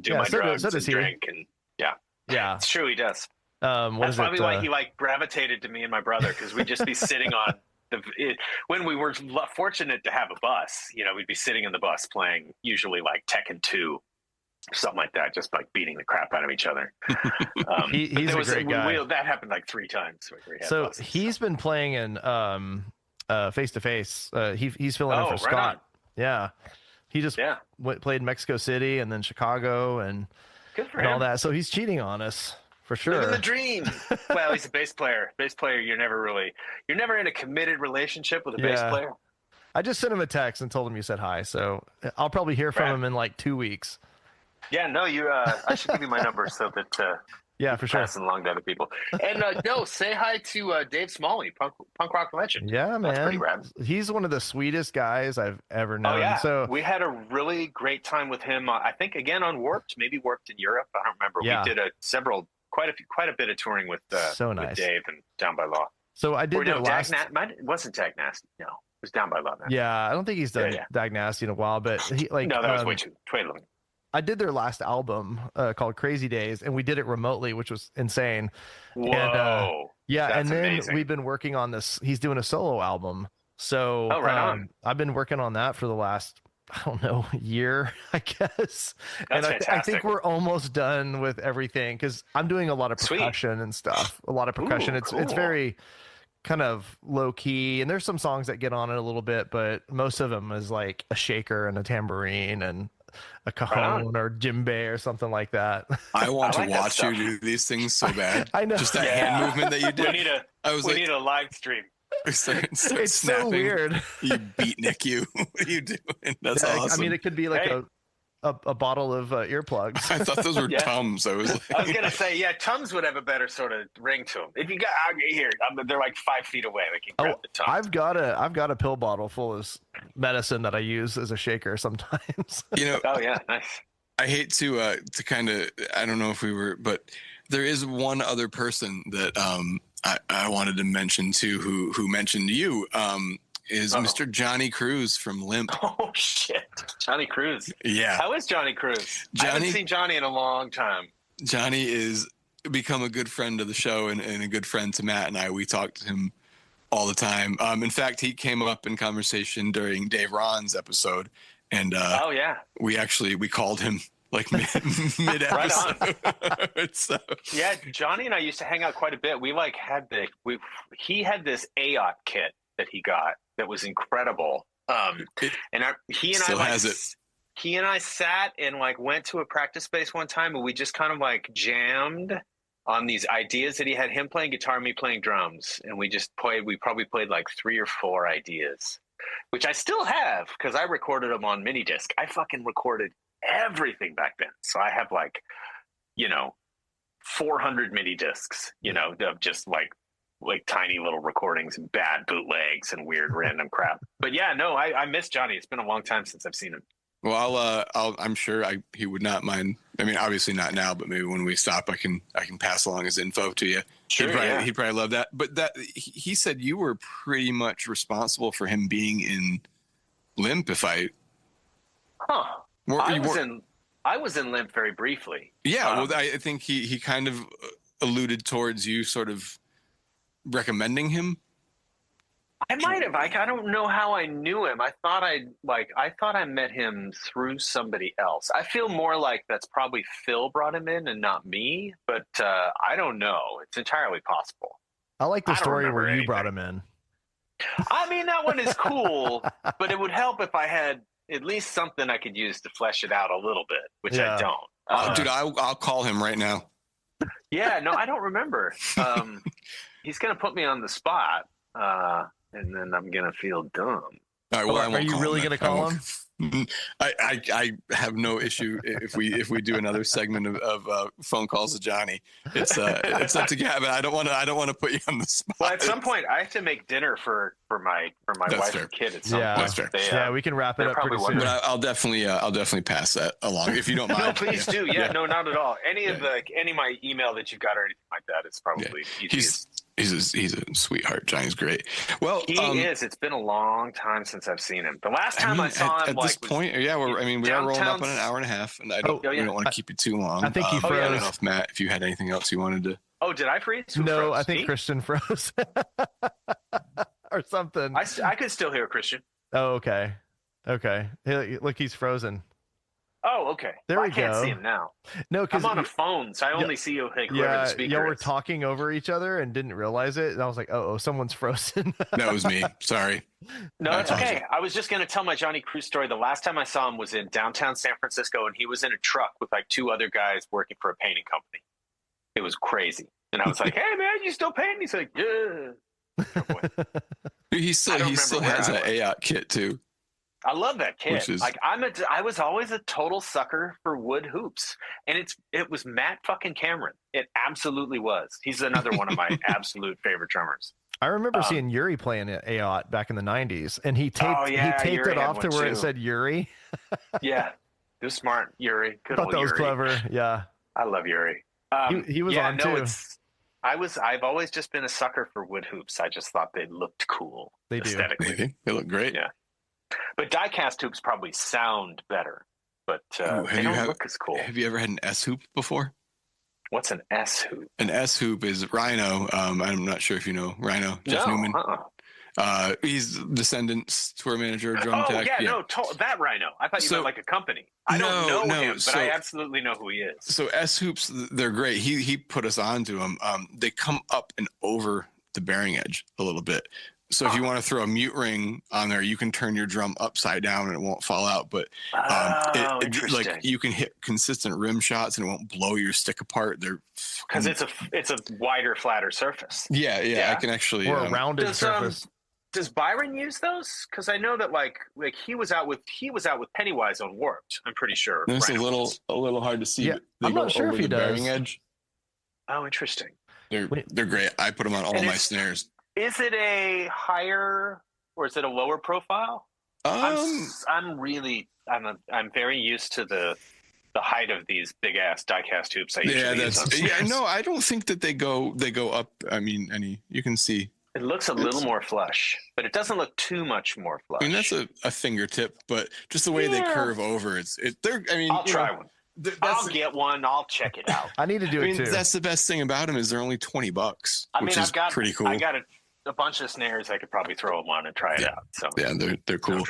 do my drugs and drink. And yeah, it's true. He does. That's probably why he gravitated to me and my brother, because we'd just be sitting on when we were fortunate to have a bus, we'd be sitting in the bus playing usually like Tekken 2, something like that, just like beating the crap out of each other. He's a great guy. That happened like 3 times. So he's been playing in Face to Face. He's filling in for Scott. On. Yeah, he just played Mexico City and then Chicago and all that. So he's cheating on us for sure. Living the dream. Well, he's a bass player. Bass player, you're never in a committed relationship with a bass player. I just sent him a text and told him you said hi. So I'll probably hear from him in like 2 weeks. Yeah, no, I should give you my number so that. Yeah, for sure. Passing along to other people. And say hi to Dave Smalley, punk rock legend. Yeah, man. That's pretty rad. He's one of the sweetest guys I've ever known. Oh, yeah. So we had a really great time with him. I think again on Warped, maybe Warped in Europe. I don't remember. Yeah. We did quite a bit of touring with with Dave and Down by Law. So I did it wasn't Dag Nasty. No, it was Down by Law. Man. Yeah, I don't think he's done Dag Nasty in a while, but no, that was way too long. I did their last album called Crazy Days, and we did it remotely, which was insane. Whoa. And, and then amazing. We've been working on this. He's doing a solo album. So I've been working on that for the last, I don't know, year, I guess. That's and I think we're almost done with everything because I'm doing a lot of percussion and stuff. A lot of percussion. Ooh, It's very kind of low key, and there's some songs that get on it a little bit, but most of them is like a shaker and a tambourine and a cajon or djembe or something like that. I want to watch you do these things so bad. I know. Just that hand movement that you did. We need a live stream. Start It's snapping. so weird. You beatnik, you. What are you doing? That's awesome. I mean, it could be like a bottle of earplugs. I thought those were Tums. I was gonna say, Tums would have a better sort of ring to them. If you got here, they're like 5 feet away. We can grab the Tums. I've got a pill bottle full of medicine that I use as a shaker sometimes. Oh yeah, nice. I hate to kind of, I don't know if we were, but there is one other person that I wanted to mention too, who mentioned you. Is Mr. Johnny Cruz from Limp. Oh shit, Johnny Cruz. Yeah. How is Johnny Cruz? I haven't seen Johnny in a long time. Johnny is become a good friend of the show and a good friend to Matt and I. We talk to him all the time. In fact, he came up in conversation during Dave Ron's episode, and we called him like mid episode. So. Yeah, Johnny and I used to hang out quite a bit. We like had he had this AOT kit that he got that was incredible. He and I sat and like went to a practice space one time, and we just kind of like jammed on these ideas that he had, him playing guitar, me playing drums, and we probably played like 3 or 4 ideas, which I still have because I recorded them on mini disc. I fucking recorded everything back then, so I have 400 mini discs, of just like tiny little recordings and bad bootlegs and weird random crap. But yeah, no, I miss Johnny. It's been a long time since I've seen him. Well, I'm sure he would not mind. I mean, obviously not now, but maybe when we stop, I can pass along his info to you. Sure, he'd probably love that. But he said you were pretty much responsible for him being in Limp. I was in Limp very briefly. Yeah, well, I think he kind of alluded towards you sort of recommending him. I might have. I don't know how I knew him. I thought I met him through somebody else. I feel more like that's probably Phil brought him in and not me, but I don't know. It's entirely possible. I like the story where you brought him in. I mean, that one is cool, but it would help if I had at least something I could use to flesh it out a little bit, which I don't. Dude, I'll call him right now. Yeah, no, I don't remember. He's going to put me on the spot. And then I'm gonna feel dumb. All right, well, are you really gonna call him? I have no issue if we do another segment of phone calls to Johnny. It's up to Gavin. I don't want to put you on the spot. Well, at some point, I have to make dinner for my wife and kid. At some point. That's fair. Yeah, we can wrap it up pretty soon. But I'll definitely pass that along if you don't mind. No, please do. Yeah, no, not at all. Any of my email that you got or anything like that, it's probably easy. He's a sweetheart. Johnny's great. Well, he is. It's been a long time since I've seen him. The last time I saw him, at this point, we are rolling up on an hour and a half, and we don't want to keep you too long. I think he froze. I don't know if Matt, if you had anything else you wanted to. Oh, did I freeze? No, I think Christian froze or something. I could still hear Christian. Oh, okay. Look, he's frozen. Oh, okay. I can't see him now. No, because I'm on a phone, so I only see you. Whoever the speaker y'all were talking over each other and didn't realize it. And I was like, oh, someone's frozen. That was me. Sorry. No, it's okay. I was just going to tell my Johnny Cruz story. The last time I saw him was in downtown San Francisco, and he was in a truck with like 2 other guys working for a painting company. It was crazy. And I was like, hey, man, you still painting? He's like, yeah. Oh, boy. He still has an AOT kit, too. I love that kid. I was always a total sucker for wood hoops, and it was Matt fucking Cameron. It absolutely was. He's another one of my absolute favorite drummers. I remember seeing Yuri playing at AOT back in the '90s, and he taped it off to where it said Yuri. Yeah, it was smart, Yuri. I thought that was clever. Yeah, I love Yuri. He was on too. I've always just been a sucker for wood hoops. I just thought they looked cool. They do. Aesthetically. They look great. Yeah. But die-cast hoops probably sound better, but they don't look as cool. Have you ever had an S hoop before? What's an S hoop? An S hoop is Rhino. I'm not sure if you know Rhino, Jeff Newman. He's Descendants tour manager, drum tech. That Rhino. I thought you meant like a company. I don't know him, but I absolutely know who he is. So S hoops, they're great. He put us onto them. They come up and over the bearing edge a little bit. So if you want to throw a mute ring on there, you can turn your drum upside down and it won't fall out. But interesting. like you can hit consistent rim shots and it won't blow your stick apart. They're because it's a wider, flatter surface. Yeah. I can actually or a rounded surface. Does Byron use those? Because I know that like he was out with Pennywise on Warped. I'm pretty sure. It's a little hard to see. Yeah, I'm not sure if he does. Bearing edge. Oh, interesting. They're great. I put them on all my snares. Is it a higher or is it a lower profile? I'm very used to the height of these big ass diecast hoops. I don't think that they go up. I mean, you can see. It looks a little more flush, but it doesn't look too much more flush. I mean, that's a fingertip, but just the way they curve over, I'll try one. I'll get one. I'll check it out. I need to do it too. That's the best thing about them is they're only $20. Which is pretty cool. I got a bunch of snares. I could probably throw them on and try it out. So yeah, they're cool.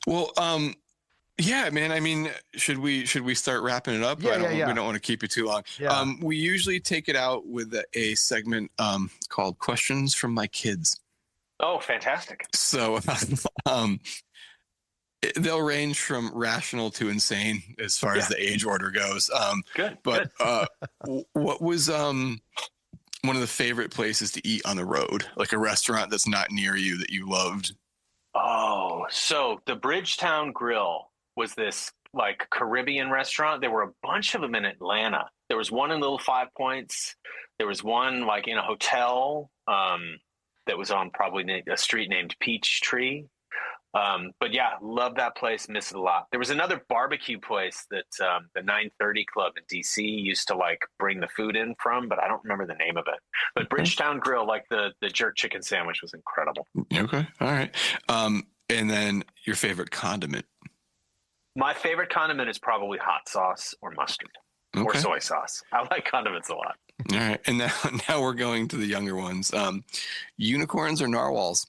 No well, yeah, man. I mean, should we start wrapping it up? Yeah, We don't want to keep it too long. Yeah. We usually take it out with a segment called "Questions from My Kids." Oh, fantastic! So, they'll range from rational to insane as far as the age order goes. Good. But what was one of the favorite places to eat on the road, like a restaurant that's not near you that you loved? Oh, so the Bridgetown Grill was this like Caribbean restaurant. There were a bunch of them in Atlanta. There was one in Little Five Points. There was one like in a hotel that was on probably a street named Peachtree. But yeah, love that place. Miss it a lot. There was another barbecue place that the 930 Club in DC used to like bring the food in from, but I don't remember the name of it. But Bridgetown Grill, like the jerk chicken sandwich was incredible. Okay. All right. And then your favorite condiment? My favorite condiment is probably hot sauce or mustard or soy sauce. I like condiments a lot. All right. And now we're going to the younger ones. Unicorns or narwhals?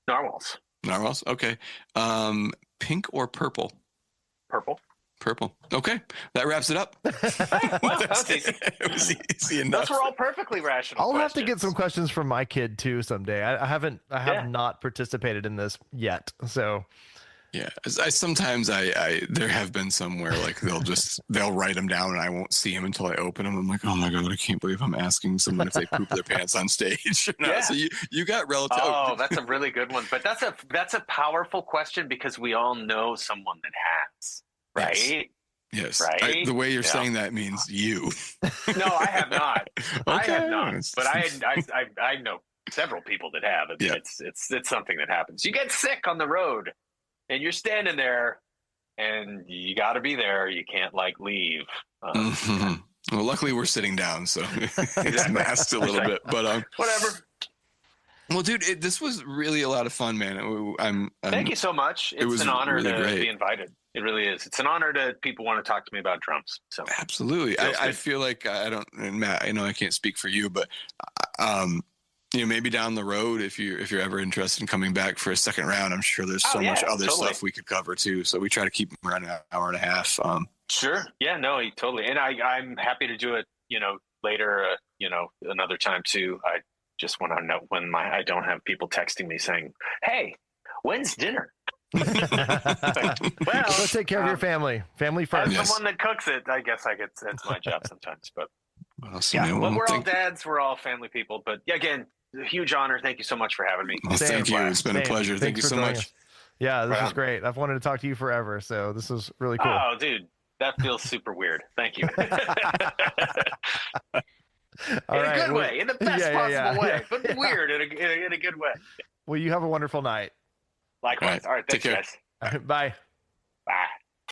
Narwhals. Narwhals. Okay. Pink or purple? Purple. Purple. Okay. That wraps it up. It was easy enough. Those were all perfectly rational I'll questions. have to get some questions from my kid too someday. I have not participated in this yet. So yeah, sometimes there have been some where like they'll write them down and I won't see them until I open them. I'm like, oh my God, I can't believe I'm asking someone if they poop their pants on stage. Yeah. So you got relative. Oh, that's a really good one. But that's a powerful question because we all know someone that has, right? Yes. Right. The way you're saying that means you. No, I have not. Okay. I have not. But I know several people that have. It's something that happens. You get sick on the road. And you're standing there, and you got to be there. You can't like leave. Well, luckily we're sitting down, so it's masked a little bit. But whatever. Well, dude, this was really a lot of fun, man. Thank you so much. It's an honor to be invited. It really is. It's an honor to people want to talk to me about drums. So absolutely, I feel like Matt. I know I can't speak for you, but maybe down the road, if you're ever interested in coming back for a second round, I'm sure there's so much other stuff we could cover too. So we try to keep them around an hour and a half. Sure. Yeah, no, totally. And I'm happy to do it, later, another time too. I just want to know when I don't have people texting me saying, hey, when's dinner? Well, go take care of your family. Family first. As someone that cooks it, I guess that's my job sometimes. But we're all dads. We're all family people. But again, a huge honor. Thank you so much for having me. Well, thank you. It's been a pleasure. Thank you so much. Yeah, this is great. I've wanted to talk to you forever, so this is really cool. Oh, dude, that feels super weird. Thank you. In a good way, in the best possible way, but weird in a good way. Well, you have a wonderful night. Likewise. All right, thanks, guys. Bye.